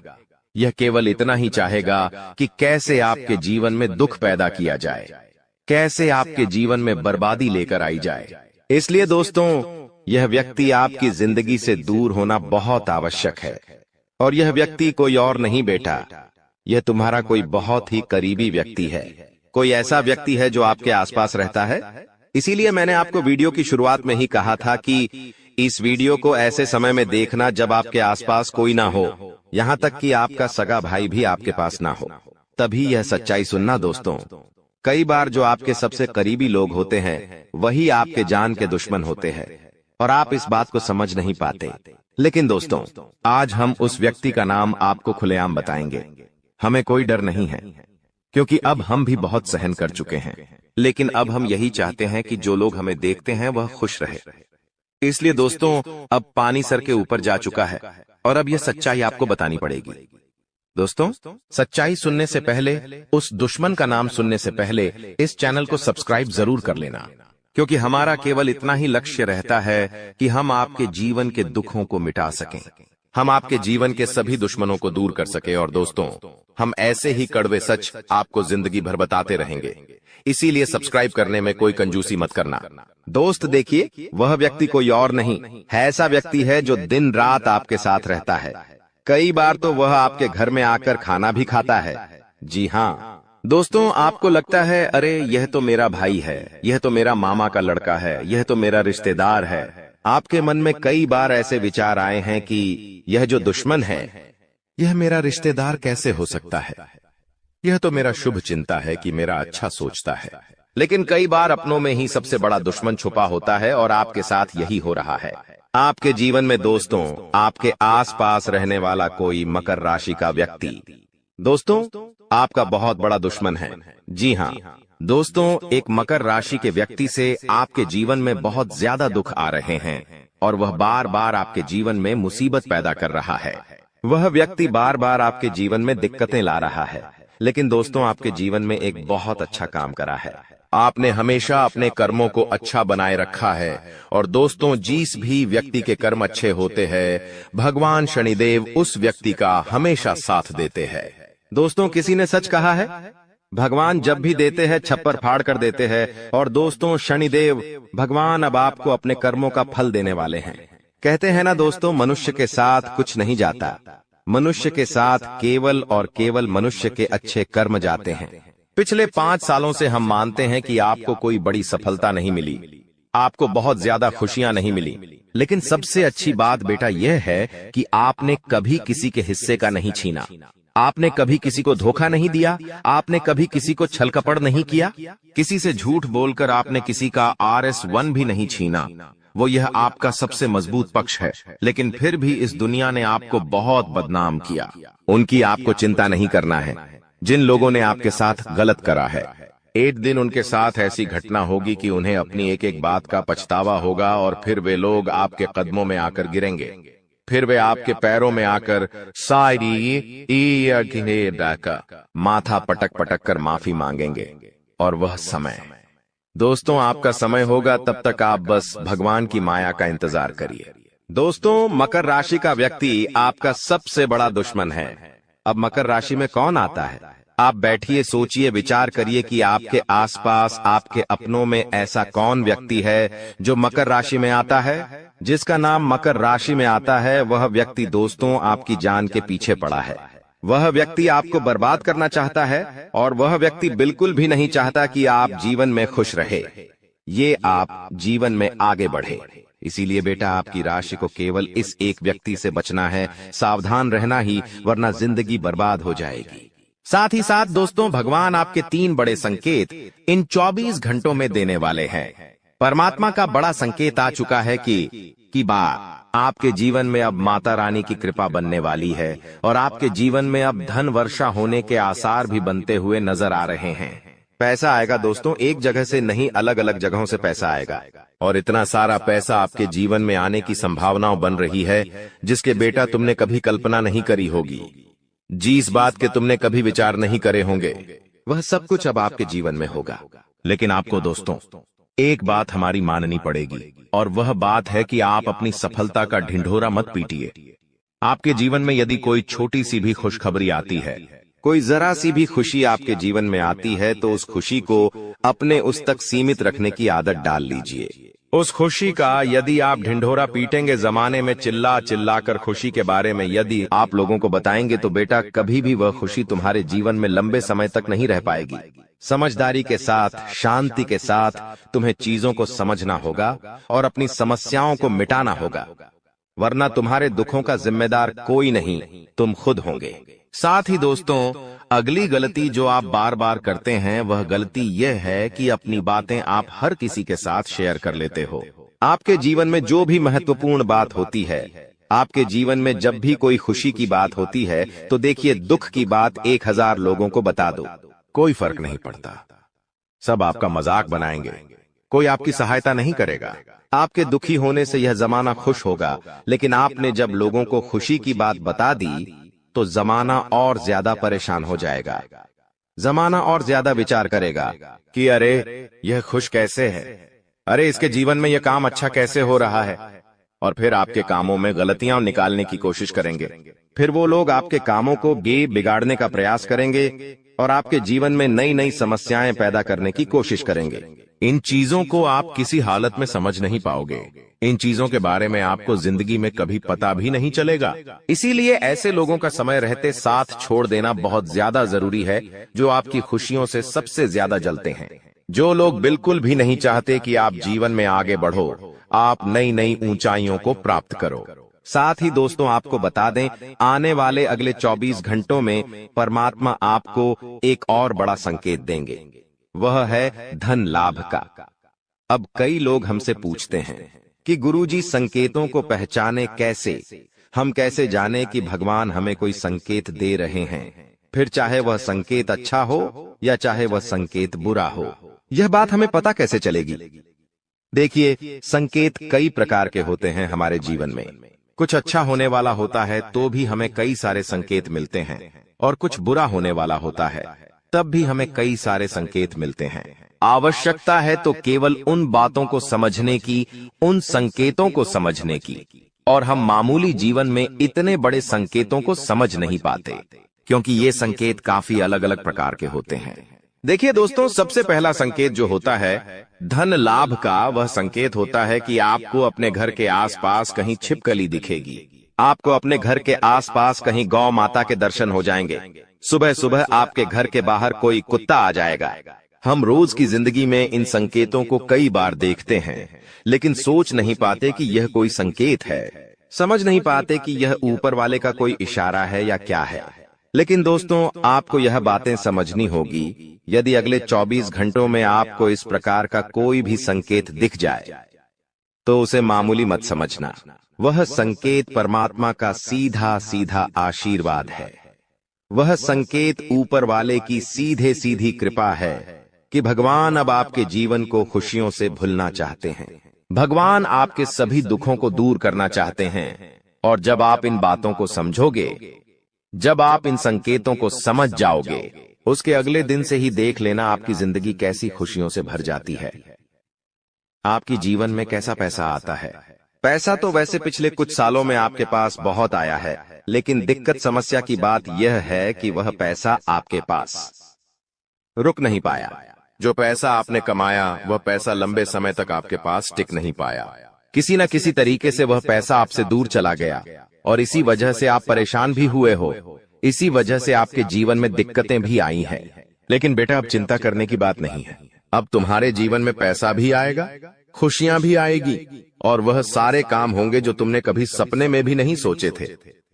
यह केवल इतना ही चाहेगा कि कैसे आपके जीवन में दुख पैदा किया जाए, कैसे आपके जीवन में बर्बादी लेकर आई जाए। इसलिए दोस्तों, यह व्यक्ति आपकी जिंदगी से दूर होना बहुत आवश्यक है। और यह व्यक्ति कोई और नहीं बेटा, यह तुम्हारा कोई बहुत ही करीबी व्यक्ति है, कोई ऐसा व्यक्ति है जो आपके आसपास रहता है। इसीलिए मैंने आपको वीडियो की शुरुआत में ही कहा था कि इस वीडियो को ऐसे समय में देखना जब आपके आसपास कोई ना हो, यहाँ तक कि आपका सगा भाई भी आपके पास ना हो, तभी यह सच्चाई सुनना दोस्तों। कई बार जो आपके सबसे करीबी लोग होते हैं वही आपके जान के दुश्मन होते हैं और आप इस बात को समझ नहीं पाते। लेकिन दोस्तों, आज हम उस व्यक्ति का नाम आपको खुलेआम बताएंगे। हमें कोई डर नहीं है, क्योंकि अब हम भी बहुत सहन कर चुके हैं। लेकिन अब हम यही चाहते हैं कि जो लोग हमें देखते हैं वह खुश रहे। इसलिए दोस्तों, अब पानी सर के ऊपर जा चुका है और अब यह सच्चाई आपको बतानी पड़ेगी। दोस्तों, सच्चाई सुनने से पहले, उस दुश्मन का नाम सुनने से पहले इस चैनल को सब्सक्राइब जरूर कर लेना, क्योंकि हमारा केवल इतना ही लक्ष्य रहता है कि हम आपके जीवन के दुखों को मिटा सकें, हम आपके जीवन के सभी दुश्मनों को दूर कर सके। और दोस्तों, हम ऐसे ही कड़वे सच आपको जिंदगी भर बताते रहेंगे। इसीलिए सब्सक्राइब करने में कोई कंजूसी मत करना। दोस्त देखिए, वह व्यक्ति कोई और नहीं है, ऐसा व्यक्ति है जो दिन रात आपके साथ रहता है। कई बार तो वह आपके घर में आकर खाना भी खाता है। जी हाँ दोस्तों, आपको लगता है अरे यह तो मेरा भाई है, यह तो मेरा मामा का लड़का है, यह तो मेरा रिश्तेदार है। आपके मन में कई बार ऐसे विचार आए हैं कि यह जो दुश्मन है, यह मेरा रिश्तेदार कैसे हो सकता है, यह तो मेरा शुभ चिंता है कि मेरा अच्छा सोचता है। लेकिन कई बार अपनों में ही सबसे बड़ा दुश्मन छुपा होता है और आपके साथ यही हो रहा है। आपके जीवन में दोस्तों, आपके आसपास रहने वाला कोई मकर राशि का व्यक्ति दोस्तों आपका बहुत बड़ा दुश्मन है। जी हाँ दोस्तों, एक मकर राशि के व्यक्ति से आपके जीवन में बहुत ज्यादा दुख आ रहे हैं और वह बार बार आपके जीवन में मुसीबत पैदा कर रहा है। वह व्यक्ति बार बार आपके जीवन में दिक्कतें ला रहा है, लेकिन दोस्तों आपके जीवन में एक बहुत अच्छा काम करा है। आपने हमेशा अपने कर्मों को अच्छा बनाए रखा है। और दोस्तों, जिस भी व्यक्ति के कर्म अच्छे होते हैं, भगवान शनिदेव उस व्यक्ति का हमेशा साथ देते हैं। दोस्तों, किसी ने सच कहा है, भगवान जब भी देते हैं छप्पर फाड़ कर देते हैं। और दोस्तों, शनिदेव भगवान अब आपको अपने कर्मों का फल देने वाले हैं। कहते हैं ना दोस्तों, मनुष्य के साथ कुछ नहीं जाता, मनुष्य के साथ केवल और केवल मनुष्य के अच्छे कर्म जाते हैं। पिछले 5 सालों से हम मानते हैं कि आपको कोई बड़ी सफलता नहीं मिली, आपको बहुत ज्यादा खुशियां नहीं मिली, लेकिन सबसे अच्छी बात बेटा यह है कि आपने कभी किसी के हिस्से का नहीं छीना, आपने कभी किसी को धोखा नहीं दिया, आपने कभी किसी को छल कपट नहीं किया, किसी से झूठ बोलकर आपने किसी का RS1 भी नहीं छीना। वो यह आपका सबसे मजबूत पक्ष है। लेकिन फिर भी इस दुनिया ने आपको बहुत बदनाम किया। उनकी आपको चिंता नहीं करना है। जिन लोगों ने आपके साथ गलत करा है, एक दिन उनके साथ ऐसी घटना होगी कि उन्हें अपनी एक एक बात का पछतावा होगा और फिर वे लोग आपके कदमों में आकर गिरेंगे, फिर वे आपके पैरों में आकर माथा पटक पटक कर माफी मांगेंगे। और वह समय दोस्तों आपका समय होगा, तब तक आप बस भगवान की माया का इंतजार करिए। दोस्तों, मकर राशि का व्यक्ति आपका सबसे बड़ा दुश्मन है। अब मकर राशि में कौन आता है? आप बैठिए, सोचिए, विचार करिए कि आपके आसपास, आपके अपनों में ऐसा कौन व्यक्ति है जो मकर राशि में आता है। जिसका नाम मकर राशि में आता है वह व्यक्ति दोस्तों आपकी जान के पीछे पड़ा है। वह व्यक्ति आपको बर्बाद करना चाहता है और वह व्यक्ति बिल्कुल भी नहीं चाहता कि आप जीवन में खुश रहे, ये आप जीवन में आगे बढ़े। इसीलिए बेटा, आपकी राशि को केवल इस एक व्यक्ति से बचना है, सावधान रहना ही, वरना जिंदगी बर्बाद हो जाएगी। साथ ही साथ दोस्तों, भगवान आपके 3 बड़े संकेत इन 24 घंटों में देने वाले हैं। परमात्मा का बड़ा संकेत आ चुका है कि आपके जीवन में अब माता रानी की कृपा बनने वाली है और आपके जीवन में अब धन वर्षा होने के आसार भी बनते हुए नजर आ रहे हैं। पैसा आएगा दोस्तों, एक जगह से नहीं, अलग अलग जगहों से पैसा आएगा और इतना सारा पैसा आपके जीवन में आने की संभावनाएं बन रही है जिसके बेटा तुमने कभी कल्पना नहीं करी होगी। जिस बात के तुमने कभी विचार नहीं करे होंगे वह सब कुछ अब आपके जीवन में होगा। लेकिन आपको दोस्तों एक बात हमारी माननी पड़ेगी और वह बात है कि आप अपनी सफलता का ढिंढोरा मत पीटिए। आपके जीवन में यदि कोई छोटी सी भी खुशखबरी आती है, कोई जरा सी भी खुशी आपके जीवन में आती है, तो उस खुशी को अपने उस तक सीमित रखने की आदत डाल लीजिए। उस खुशी का यदि आप ढिंढोरा पीटेंगे, जमाने में चिल्ला चिल्ला कर खुशी के बारे में यदि आप लोगों को बताएंगे, तो बेटा कभी भी वह खुशी तुम्हारे जीवन में लंबे समय तक नहीं रह पाएगी। समझदारी के साथ, शांति के साथ तुम्हें चीजों को समझना होगा और अपनी समस्याओं को मिटाना होगा, वरना तुम्हारे दुखों का जिम्मेदार कोई नहीं, तुम खुद होंगे। साथ ही दोस्तों अगली गलती जो आप बार बार करते हैं वह गलती यह है कि अपनी बातें आप हर किसी के साथ शेयर कर लेते हो। आपके जीवन में जो भी महत्वपूर्ण बात होती है, आपके जीवन में जब भी कोई खुशी की बात होती है, तो देखिए दुख की बात 1000 लोगों को बता दो, कोई फर्क नहीं पड़ता, सब आपका मजाक बनाएंगे, कोई आपकी सहायता नहीं करेगा। आपके दुखी होने से यह जमाना खुश होगा, लेकिन आपने जब लोगों को खुशी की बात बता दी तो जमाना और ज्यादा परेशान हो जाएगा। जमाना और ज्यादा विचार करेगा कि अरे यह खुश कैसे है, अरे इसके जीवन में यह काम अच्छा कैसे हो रहा है, और फिर आपके कामों में गलतियां निकालने की कोशिश करेंगे। फिर वो लोग आपके कामों को बिगाड़ने का प्रयास करेंगे और आपके जीवन में नई नई समस्याएं पैदा करने की कोशिश करेंगे। इन चीजों को आप किसी हालत में समझ नहीं पाओगे, इन चीजों के बारे में आपको जिंदगी में कभी पता भी नहीं चलेगा। इसीलिए ऐसे लोगों का समय रहते साथ छोड़ देना बहुत ज्यादा जरूरी है, जो आपकी खुशियों से सबसे ज्यादा जलते हैं। जो लोग बिल्कुल भी नहीं चाहते कि आप जीवन में आगे बढ़ो, आप नई नई ऊंचाइयों को प्राप्त करो। साथ ही दोस्तों आपको बता दें, आने वाले अगले 24 घंटों में परमात्मा आपको एक और बड़ा संकेत देंगे, वह है धन लाभ का। अब कई लोग हमसे पूछते हैं कि गुरुजी संकेतों को पहचाने कैसे, हम कैसे जाने कि भगवान हमें कोई संकेत दे रहे हैं, फिर चाहे वह संकेत अच्छा हो या चाहे वह संकेत बुरा हो, यह बात हमें पता कैसे चलेगी। देखिए संकेत कई प्रकार के होते हैं हमारे जीवन में। कुछ अच्छा होने वाला होता है तो भी हमें कई सारे संकेत मिलते हैं, और कुछ बुरा होने वाला होता है तब भी हमें कई सारे संकेत मिलते हैं। आवश्यकता है तो केवल उन बातों को समझने की, उन संकेतों को समझने की, और हम मामूली जीवन में इतने बड़े संकेतों को समझ नहीं पाते, क्योंकि ये संकेत काफी अलग अलग प्रकार के होते हैं। देखिए दोस्तों, सबसे पहला संकेत जो होता है धन लाभ का, वह संकेत होता है कि आपको अपने घर के आसपास कहीं छिपकली दिखेगी, आपको अपने घर के आसपास कहीं गौ माता के दर्शन हो जाएंगे, सुबह सुबह आपके घर के बाहर कोई कुत्ता आ जाएगा। हम रोज की जिंदगी में इन संकेतों को कई बार देखते हैं, लेकिन सोच नहीं पाते कि यह कोई संकेत है, समझ नहीं पाते कि यह ऊपर वाले का कोई इशारा है या क्या है। लेकिन दोस्तों आपको यह बातें समझनी होगी, यदि अगले 24 घंटों में आपको इस प्रकार का कोई भी संकेत दिख जाए तो उसे मामूली मत समझना, वह संकेत परमात्मा का सीधा सीधा आशीर्वाद है। वह संकेत ऊपर वाले की सीधे सीधी कृपा है कि भगवान अब आपके जीवन को खुशियों से भुलना चाहते हैं, भगवान आपके सभी दुखों को दूर करना चाहते हैं। और जब आप इन बातों को समझोगे, जब आप इन संकेतों को समझ जाओगे, उसके अगले दिन से ही देख लेना आपकी जिंदगी कैसी खुशियों से भर जाती है। आपकी जीवन में कैसा पैसा आता है। पैसा तो वैसे पिछले कुछ सालों में आपके पास बहुत आया है, लेकिन दिक्कत समस्या की बात यह है कि वह पैसा आपके पास रुक नहीं पाया। जो पैसा आपने कमाया वह पैसा लंबे समय तक आपके पास टिक नहीं पाया, किसी न किसी तरीके से वह पैसा आपसे दूर चला गया, और इसी वजह से आप परेशान भी हुए हो, इसी वजह से आपके जीवन में दिक्कतें भी आई हैं। लेकिन बेटा अब चिंता करने की बात नहीं है, अब तुम्हारे जीवन में पैसा भी आएगा, खुशियां भी आएगी, और वह सारे काम होंगे जो तुमने कभी सपने में भी नहीं सोचे थे,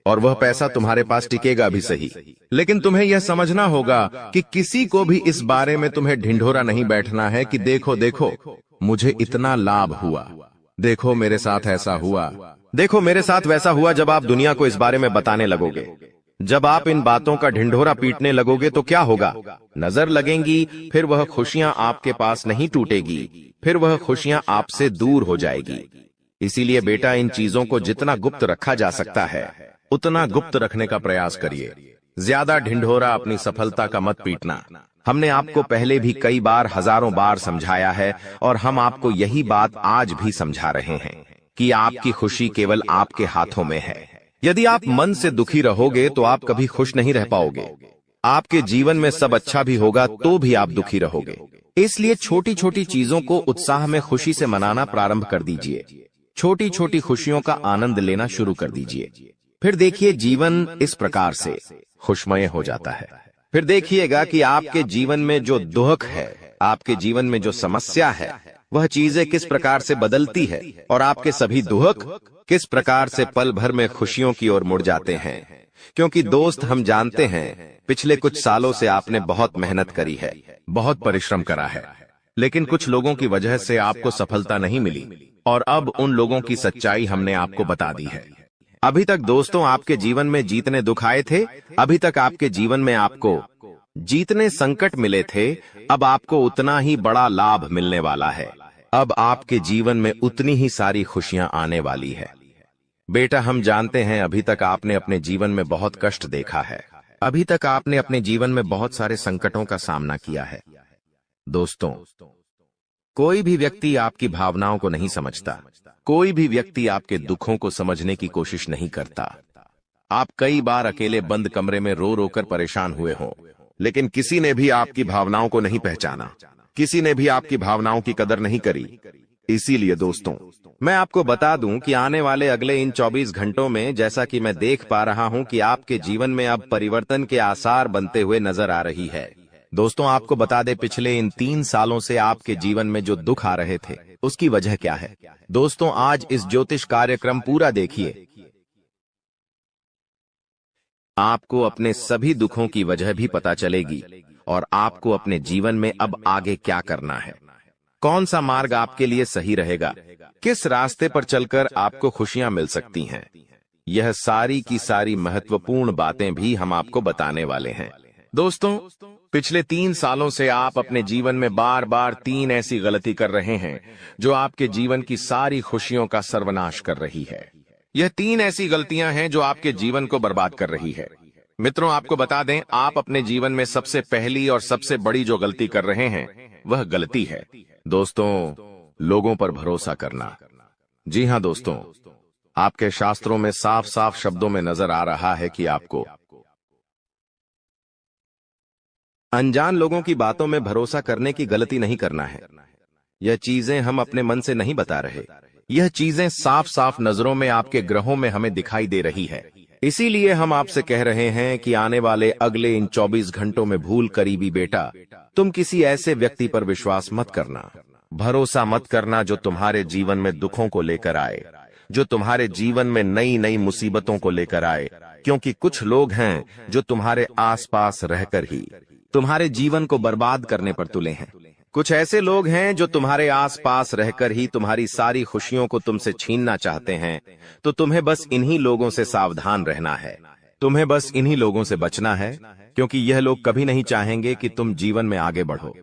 और वह पैसा तुम्हारे पास टिकेगा भी सही। लेकिन तुम्हें यह समझना होगा कि किसी को भी इस बारे में तुम्हें ढिंढोरा नहीं बैठना है कि देखो देखो मुझे इतना लाभ हुआ, देखो मेरे साथ ऐसा हुआ, देखो मेरे साथ वैसा हुआ। जब आप दुनिया को इस बारे में बताने लगोगे, जब आप इन बातों का ढिंढोरा पीटने लगोगे तो क्या होगा? नजर लगेंगी, फिर वह खुशियां आपके पास नहीं टूटेगी, फिर वह खुशियां आपसे दूर हो जाएगी। इसीलिए बेटा, इन चीजों को जितना गुप्त रखा जा सकता है उतना गुप्त रखने का प्रयास करिए। ज्यादा ढिंढोरा अपनी सफलता का मत पीटना। हमने आपको पहले भी कई बार, हजारों बार समझाया है और हम आपको यही बात आज भी समझा रहे हैं कि आपकी खुशी केवल आपके हाथों में है। यदि आप मन से दुखी रहोगे तो आप कभी खुश नहीं रह पाओगे। आपके जीवन में सब अच्छा भी होगा तो भी आप दुखी रहोगे। इसलिए छोटी छोटी चीजों को उत्साह में खुशी से मनाना प्रारंभ कर दीजिए। छोटी छोटी खुशियों का आनंद लेना शुरू कर दीजिए। फिर देखिए जीवन इस प्रकार से खुशमय हो जाता है। फिर देखिएगा कि आपके जीवन में जो दुख है, आपके जीवन में जो समस्या है, वह चीजें किस प्रकार से बदलती है और आपके सभी दुख किस प्रकार से पल भर में खुशियों की ओर मुड़ जाते हैं। क्योंकि दोस्त, हम जानते हैं पिछले कुछ सालों से आपने बहुत मेहनत करी है, बहुत परिश्रम करा है, लेकिन कुछ लोगों की वजह से आपको सफलता नहीं मिली और अब उन लोगों की सच्चाई हमने आपको बता दी है। अभी तक दोस्तों आपके जीवन में जितने दुख आए थे, अभी तक आपके जीवन में आपको जितने संकट मिले थे, अब आपको उतना ही बड़ा लाभ मिलने वाला है। अब आपके जीवन में उतनी ही सारी खुशियां आने वाली है। बेटा, हम जानते हैं अभी तक आपने अपने जीवन में बहुत कष्ट देखा है, अभी तक आपने अपने जीवन में बहुत सारे संकटों का सामना किया है। दोस्तों, कोई भी व्यक्ति आपकी भावनाओं को नहीं समझता, कोई भी व्यक्ति आपके दुखों को समझने की कोशिश नहीं करता। आप कई बार अकेले बंद कमरे में रो रो कर परेशान हुए हों, लेकिन किसी ने भी आपकी भावनाओं को नहीं पहचाना, किसी ने भी आपकी भावनाओं की कदर नहीं करी। इसीलिए दोस्तों, मैं आपको बता दूं कि आने वाले अगले इन 24 घंटों में, जैसा कि मैं देख पा रहा हूं कि आपके जीवन में अब परिवर्तन के आसार बनते हुए नजर आ रही है। दोस्तों, आपको बता दें, पिछले इन 3 सालों से आपके जीवन में जो दुख आ रहे थे, उसकी वजह क्या है? दोस्तों, आज इस ज्योतिष कार्यक्रम पूरा देखिए। आपको अपने सभी दुखों की वजह भी पता चलेगी और आपको अपने जीवन में अब आगे क्या करना है, कौन सा मार्ग आपके लिए सही रहेगा, किस रास्ते पर चलकर आपको खुशियां मिल सकती हैं। यह सारी की सारी महत्वपूर्ण बातें भी हम आपको बताने वाले हैं। दोस्तों, पिछले 3 सालों से आप अपने जीवन में बार बार 3 ऐसी गलती कर रहे हैं जो आपके जीवन की सारी खुशियों का सर्वनाश कर रही है। यह 3 ऐसी गलतियां हैं जो आपके जीवन को बर्बाद कर रही है। मित्रों, आपको बता दें, आप अपने जीवन में सबसे पहली और सबसे बड़ी जो गलती कर रहे हैं, वह गलती है दोस्तों, लोगों पर भरोसा करना। जी हां दोस्तों, आपके शास्त्रों में साफ साफ शब्दों में नजर आ रहा है कि आपको अनजान लोगों की बातों में भरोसा करने की गलती नहीं करना है। यह चीजें हम अपने मन से नहीं बता रहे, यह चीजें साफ साफ नजरों में आपके ग्रहों में हमें दिखाई दे रही है। इसीलिए हम आपसे कह रहे हैं कि आने वाले अगले इन 24 घंटों में भूल करीबी बेटा, तुम किसी ऐसे व्यक्ति पर विश्वास मत करना, भरोसा मत करना जो तुम्हारे जीवन में दुखों को लेकर आए, जो तुम्हारे जीवन में नई नई मुसीबतों को लेकर आए। क्योंकि कुछ लोग हैं जो तुम्हारे आसपास रहकर ही तुम्हारे जीवन को बर्बाद करने पर तुले हैं। कुछ ऐसे लोग हैं जो तुम्हारे आसपास रहकर ही तुम्हारी सारी खुशियों को तुमसे छीनना चाहते हैं। तो तुम्हें बस इन्हीं लोगों से सावधान रहना है, तुम्हें बस इन्हीं लोगों से बचना है, क्योंकि यह लोग कभी नहीं चाहेंगे कि तुम जीवन में आगे बढ़ो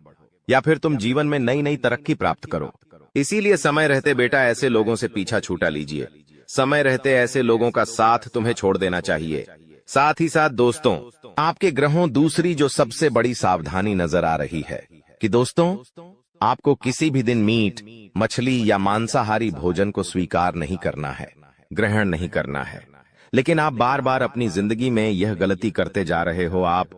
या फिर तुम जीवन में नई नई तरक्की प्राप्त करो। इसीलिए समय रहते बेटा ऐसे लोगों से पीछा छूटा लीजिए। समय रहते ऐसे लोगों का साथ तुम्हें छोड़ देना चाहिए। साथ ही साथ दोस्तों, आपके ग्रहों दूसरी जो सबसे बड़ी सावधानी नजर आ रही है कि दोस्तों, आपको किसी भी दिन मीट, मछली या मांसाहारी भोजन को स्वीकार नहीं करना है, ग्रहण नहीं करना है। लेकिन आप बार बार अपनी जिंदगी में यह गलती करते जा रहे हो। आप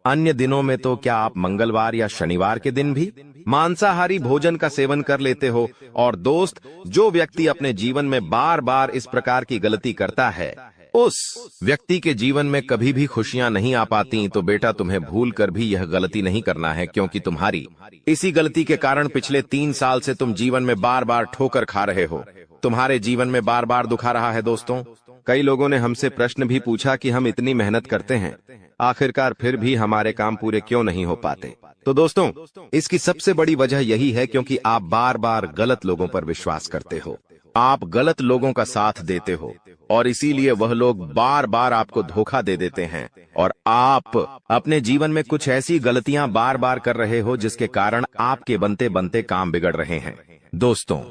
अन्य दिनों में तो क्या आप मंगलवार या शनिवार के दिन भी मांसाहारी भोजन का सेवन कर लेते हो। और दोस्त, जो व्यक्ति अपने जीवन में बार बार इस प्रकार की गलती करता है, उस व्यक्ति के जीवन में कभी भी खुशियां नहीं आ पाती। तो बेटा, तुम्हें भूल कर भी यह गलती नहीं करना है, क्योंकि तुम्हारी इसी गलती के कारण पिछले 3 साल से तुम जीवन में बार बार ठोकर खा रहे हो, तुम्हारे जीवन में बार बार दुख आ रहा है। दोस्तों, कई लोगों ने हमसे प्रश्न भी पूछा कि हम इतनी मेहनत करते हैं, आखिरकार फिर भी हमारे काम पूरे क्यों नहीं हो पाते। तो दोस्तों, इसकी सबसे बड़ी वजह यही है क्योंकि आप बार बार गलत लोगों पर विश्वास करते हो, आप गलत लोगों का साथ देते हो और इसीलिए वह लोग बार बार आपको धोखा दे देते हैं और आप अपने जीवन में कुछ ऐसी गलतियां बार बार कर रहे हो जिसके कारण आपके बनते बनते काम बिगड़ रहे हैं। दोस्तों,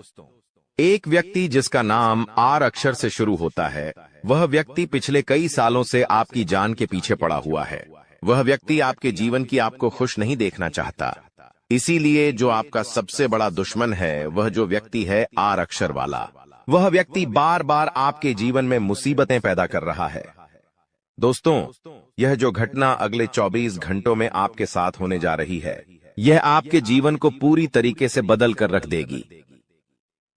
एक व्यक्ति जिसका नाम आर अक्षर से शुरू होता है, वह व्यक्ति पिछले कई सालों से आपकी जान के पीछे पड़ा हुआ है। वह व्यक्ति आपके जीवन की आपको खुश नहीं देखना चाहता। इसीलिए जो आपका सबसे बड़ा दुश्मन है, वह जो व्यक्ति है आर अक्षर वाला, वह व्यक्ति बार बार आपके जीवन में मुसीबतें पैदा कर रहा है। दोस्तों, यह जो घटना अगले 24 घंटों में आपके साथ होने जा रही है, यह आपके जीवन को पूरी तरीके से बदल कर रख देगी।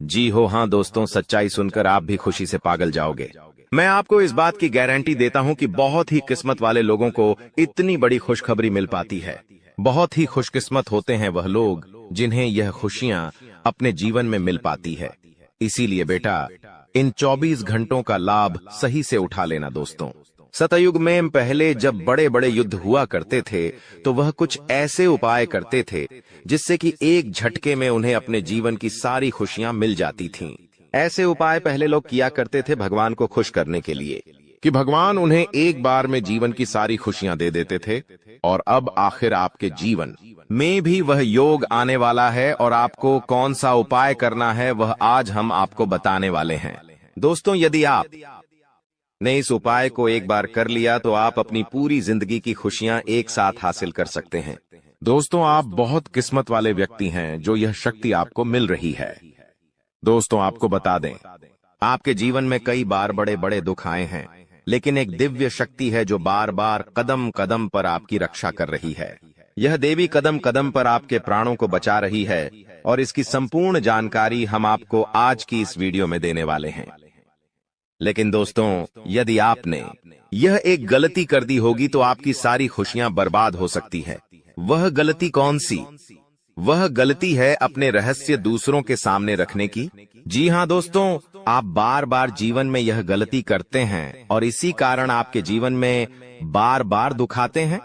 जी हो हाँ दोस्तों, सच्चाई सुनकर आप भी खुशी से पागल जाओगे। मैं आपको इस बात की गारंटी देता हूं कि बहुत ही किस्मत वाले लोगों को इतनी बड़ी खुशखबरी मिल पाती है। बहुत ही खुशकिस्मत होते हैं वह लोग जिन्हें यह खुशियां अपने जीवन में मिल पाती है। इसीलिए बेटा, इन 24 घंटों का लाभ सही से उठा लेना दोस्तों। सतयुग में पहले जब बड़े बड़े युद्ध हुआ करते थे तो वह कुछ ऐसे उपाय करते थे जिससे कि एक झटके में उन्हें अपने जीवन की सारी खुशियां मिल जाती थीं। ऐसे उपाय पहले लोग किया करते थे भगवान को खुश करने के लिए कि भगवान उन्हें एक बार में जीवन की सारी खुशियां दे देते थे। और अब आखिर आपके जीवन में भी वह योग आने वाला है और आपको कौन सा उपाय करना है वह आज हम आपको बताने वाले हैं। दोस्तों, यदि आप ने इस उपाय को एक बार कर लिया तो आप अपनी पूरी जिंदगी की खुशियां एक साथ हासिल कर सकते हैं। दोस्तों, आप बहुत किस्मत वाले व्यक्ति हैं जो यह शक्ति आपको मिल रही है। दोस्तों, आपको बता दें, आपके जीवन में कई बार बड़े बड़े दुख आए हैं, लेकिन एक दिव्य शक्ति है जो बार बार कदम कदम पर आपकी रक्षा कर रही है। यह देवी कदम कदम पर आपके प्राणों को बचा रही है और इसकी संपूर्ण जानकारी हम आपको आज की इस वीडियो में देने वाले हैं। लेकिन दोस्तों, यदि आपने यह एक गलती कर दी होगी तो आपकी सारी खुशियां बर्बाद हो सकती है। वह गलती कौन सी? वह गलती है अपने रहस्य दूसरों के सामने रखने की। जी हां दोस्तों, आप बार बार जीवन में यह गलती करते हैं और इसी कारण आपके जीवन में बार बार दुख आते हैं।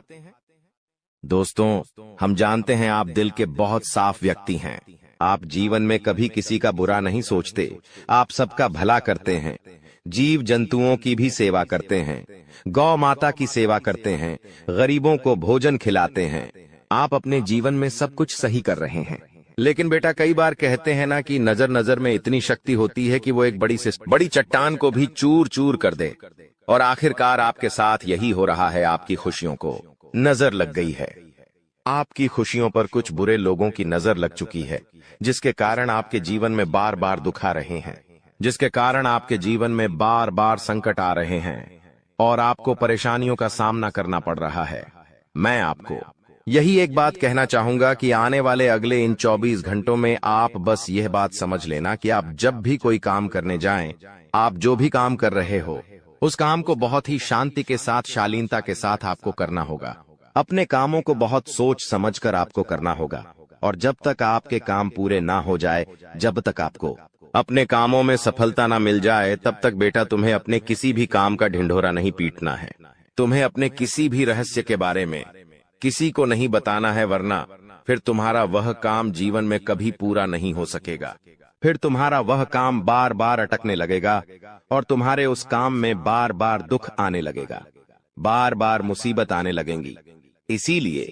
दोस्तों, हम जानते हैं आप दिल के बहुत साफ व्यक्ति हैं। आप जीवन में कभी किसी का बुरा नहीं सोचते, आप सबका भला करते हैं, जीव जंतुओं की भी सेवा करते हैं, गौ माता की सेवा करते हैं, गरीबों को भोजन खिलाते हैं। आप अपने जीवन में सब कुछ सही कर रहे हैं। लेकिन बेटा, कई बार कहते हैं ना कि नजर नजर में इतनी शक्ति होती है कि वो एक बड़ी चट्टान को भी चूर चूर कर दे। और आखिरकार आपके साथ यही हो रहा है। आपकी खुशियों को नजर लग गई है। आपकी खुशियों पर कुछ बुरे लोगों की नजर लग चुकी है, जिसके कारण आपके जीवन में बार बार दुख आ रहे हैं, जिसके कारण आपके जीवन में बार बार संकट आ रहे हैं और आपको परेशानियों का सामना करना पड़ रहा है। मैं आपको यही एक बात कहना चाहूंगा कि आने वाले अगले इन 24 घंटों में आप बस यह बात समझ लेना कि आप जब भी कोई काम करने जाएं, आप जो भी काम कर रहे हो उस काम को बहुत ही शांति के साथ, शालीनता के साथ आपको करना होगा। अपने कामों को बहुत सोच समझकर आपको करना होगा और जब तक आपके काम पूरे ना हो जाए, जब तक आपको अपने कामों में सफलता ना मिल जाए, तब तक बेटा तुम्हें अपने किसी भी काम का ढिंढोरा नहीं पीटना है। तुम्हें अपने किसी भी रहस्य के बारे में किसी को नहीं बताना है, वरना फिर तुम्हारा वह काम जीवन में कभी पूरा नहीं हो सकेगा। फिर तुम्हारा वह काम बार बार अटकने लगेगा और तुम्हारे उस काम में बार बार दुख आने लगेगा, बार बार मुसीबत आने लगेंगी। इसीलिए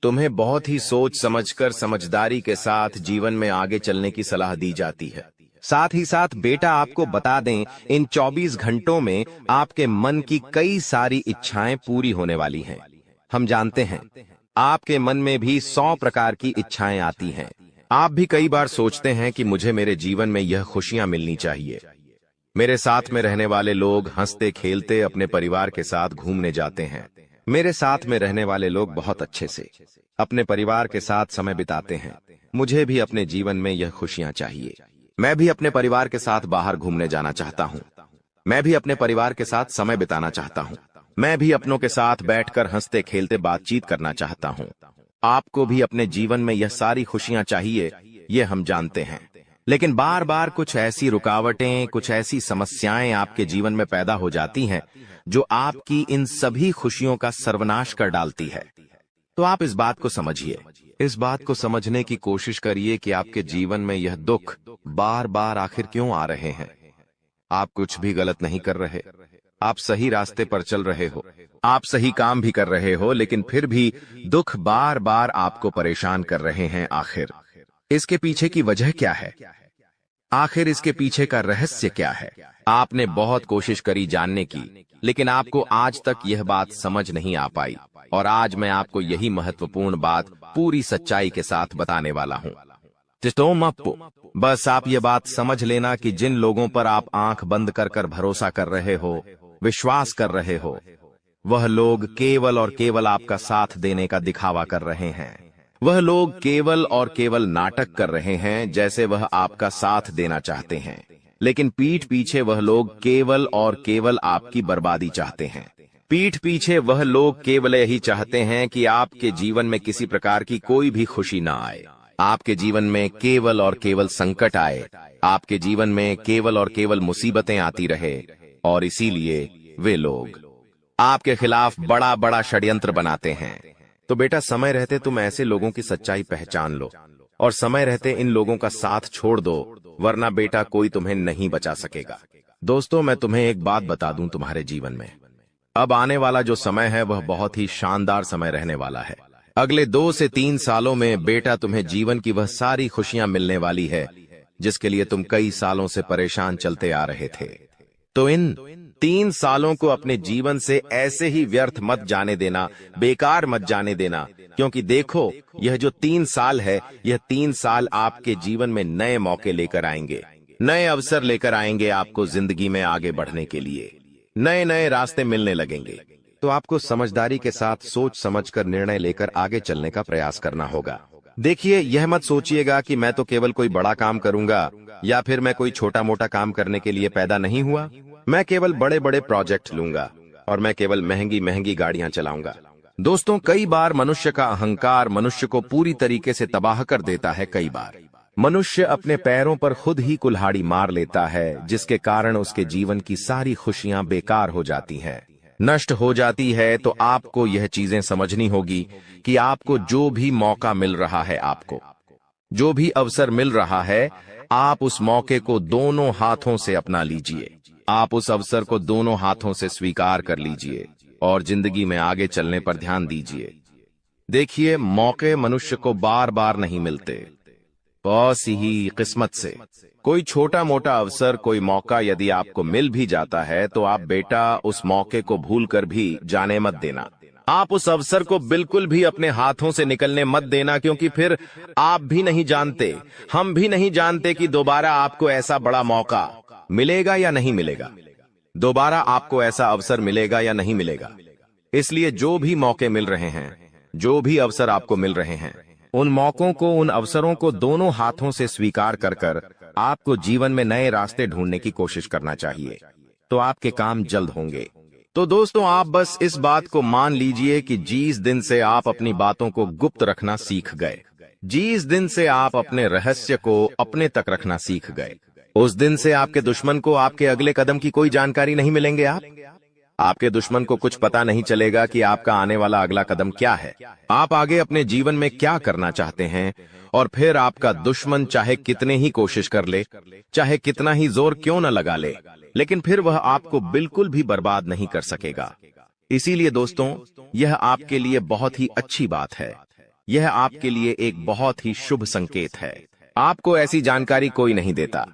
तुम्हें बहुत ही सोच समझकर, समझदारी के साथ जीवन में आगे चलने की सलाह दी जाती है। साथ ही साथ बेटा, आपको बता दें, इन 24 घंटों में आपके मन की कई सारी इच्छाएं पूरी होने वाली हैं। हम जानते हैं आपके मन में भी 100 प्रकार की इच्छाएं आती हैं। आप भी कई बार सोचते हैं कि मुझे मेरे जीवन में यह खुशियां मिलनी चाहिए। मेरे साथ में रहने वाले लोग हंसते खेलते अपने परिवार के साथ घूमने जाते हैं। मेरे साथ में रहने वाले लोग बहुत अच्छे से अपने परिवार के साथ समय बिताते हैं। मुझे भी अपने जीवन में यह खुशियां चाहिए। मैं भी अपने परिवार के साथ बाहर घूमने जाना चाहता हूँ। मैं भी अपने परिवार के साथ समय बिताना चाहता हूँ। मैं भी अपनों के साथ बैठकर हंसते खेलते बातचीत करना चाहता हूँ। आपको भी अपने जीवन में यह सारी खुशियां चाहिए, ये हम जानते हैं। लेकिन बार बार कुछ ऐसी रुकावटें, कुछ ऐसी समस्याएं आपके जीवन में पैदा हो जाती हैं जो आपकी इन सभी खुशियों का सर्वनाश कर डालती है। तो आप इस बात को समझिए, इस बात को समझने की कोशिश करिए कि आपके जीवन में यह दुख बार बार आखिर क्यों आ रहे हैं। आप कुछ भी गलत नहीं कर रहे, आप सही रास्ते पर चल रहे हो, आप सही काम भी कर रहे हो, लेकिन फिर भी दुख बार बार आपको परेशान कर रहे हैं। आखिर इसके पीछे की वजह क्या है? आखिर इसके पीछे का रहस्य क्या है? आपने बहुत कोशिश करी जानने की, लेकिन आपको आज तक यह बात समझ नहीं आ पाई। और आज मैं आपको यही महत्वपूर्ण बात पूरी सच्चाई के साथ बताने वाला हूँ। बस आप ये बात समझ लेना कि जिन लोगों पर आप आंख बंद कर कर भरोसा कर रहे हो, विश्वास कर रहे हो, वह लोग केवल और केवल आपका साथ देने का दिखावा कर रहे हैं। वह लोग केवल और केवल नाटक कर रहे हैं जैसे वह आपका साथ देना चाहते हैं, लेकिन पीठ पीछे वह लोग केवल और केवल आपकी बर्बादी चाहते हैं। पीठ पीछे वह लोग केवल यही चाहते हैं कि आपके जीवन में किसी प्रकार की कोई भी खुशी ना आए, आपके जीवन में केवल और केवल संकट आए, आपके जीवन में केवल और केवल मुसीबतें आती रहे। और इसीलिए वे लोग आपके खिलाफ बड़ा बड़ा षड्यंत्र बनाते हैं। तो बेटा, समय रहते तुम ऐसे लोगों की सच्चाई पहचान लो और समय रहते इन लोगों का साथ छोड़ दो, वरना बेटा कोई तुम्हें नहीं बचा सकेगा। दोस्तों, मैं तुम्हें एक बात बता दूं, तुम्हारे जीवन में अब आने वाला जो समय है वह बहुत ही शानदार समय रहने वाला है। अगले 2 से 3 सालों में बेटा तुम्हें जीवन की वह सारी खुशियां मिलने वाली है जिसके लिए तुम कई सालों से परेशान चलते आ रहे थे। तो इन 3 सालों को अपने जीवन से ऐसे ही व्यर्थ मत जाने देना, बेकार मत जाने देना, क्योंकि देखो, यह जो 3 साल है, यह 3 साल आपके जीवन में नए मौके लेकर आएंगे, नए अवसर लेकर आएंगे आपको जिंदगी में आगे बढ़ने के लिए। नए नए रास्ते मिलने लगेंगे। तो आपको समझदारी के साथ सोच समझकर निर्णय लेकर आगे चलने का प्रयास करना होगा। देखिए, यह मत सोचिएगा कि मैं तो केवल कोई बड़ा काम करूंगा या फिर मैं कोई छोटा मोटा काम करने के लिए पैदा नहीं हुआ। मैं केवल बड़े बड़े प्रोजेक्ट लूंगा और मैं केवल महंगी महंगी गाड़ियां चलाऊंगा। दोस्तों, कई बार मनुष्य का अहंकार मनुष्य को पूरी तरीके से तबाह कर देता है। कई बार मनुष्य अपने पैरों पर खुद ही कुल्हाड़ी मार लेता है, जिसके कारण उसके जीवन की सारी खुशियां बेकार हो जाती हैं, नष्ट हो जाती है। तो आपको यह चीजें समझनी होगी कि आपको जो भी मौका मिल रहा है, आपको जो भी अवसर मिल रहा है, आप उस मौके को दोनों हाथों से अपना लीजिए। आप उस अवसर को दोनों हाथों से स्वीकार कर लीजिए और जिंदगी में आगे चलने पर ध्यान दीजिए। देखिए, मौके मनुष्य को बार बार नहीं मिलते, बस ही किस्मत से। कोई छोटा मोटा अवसर, कोई मौका यदि आपको मिल भी जाता है तो आप बेटा उस मौके को भूलकर भी जाने मत देना। आप उस अवसर को बिल्कुल भी अपने हाथों से निकलने मत देना, क्योंकि फिर आप भी नहीं जानते, हम भी नहीं जानते कि दोबारा आपको ऐसा बड़ा मौका मिलेगा या नहीं मिलेगा, दोबारा आपको ऐसा अवसर मिलेगा या नहीं मिलेगा। इसलिए जो भी मौके मिल रहे हैं, जो भी अवसर आपको मिल रहे हैं, उन मौकों को, उन अवसरों को दोनों हाथों से स्वीकार कर कर आपको जीवन में नए रास्ते ढूंढने की कोशिश करना चाहिए। तो आपके काम जल्द होंगे। तो दोस्तों, आप बस इस बात को मान लीजिए कि जिस दिन से आप अपनी बातों को गुप्त रखना सीख गए, जिस दिन से आप अपने रहस्य को अपने तक रखना सीख गए, उस दिन से आपके दुश्मन को आपके अगले कदम की कोई जानकारी नहीं मिलेंगे। आपके दुश्मन को कुछ पता नहीं चलेगा कि आपका आने वाला अगला कदम क्या है, आप आगे अपने जीवन में क्या करना चाहते हैं। और फिर आपका दुश्मन चाहे कितने ही कोशिश कर ले, चाहे कितना ही जोर क्यों न लगा ले, लेकिन फिर वह आपको बिल्कुल भी बर्बाद नहीं कर सकेगा। इसीलिए दोस्तों, यह आपके लिए बहुत ही अच्छी बात है, यह आपके लिए एक बहुत ही शुभ संकेत है। आपको ऐसी जानकारी कोई नहीं देता।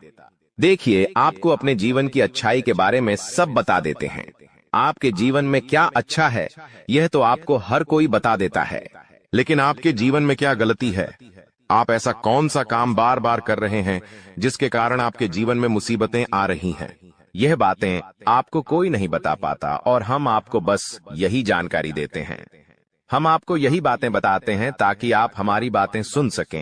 देखिए, आपको अपने जीवन की अच्छाई के बारे में सब बता देते हैं। आपके जीवन में क्या अच्छा है, यह तो आपको हर कोई बता देता है, लेकिन आपके जीवन में क्या गलती है, आप ऐसा कौन सा काम बार बार कर रहे हैं जिसके कारण आपके जीवन में मुसीबतें आ रही हैं, यह बातें आपको कोई नहीं बता पाता और हम आपको बस यही जानकारी देते हैं। हम आपको यही बातें बताते हैं ताकि आप हमारी बातें सुन सकें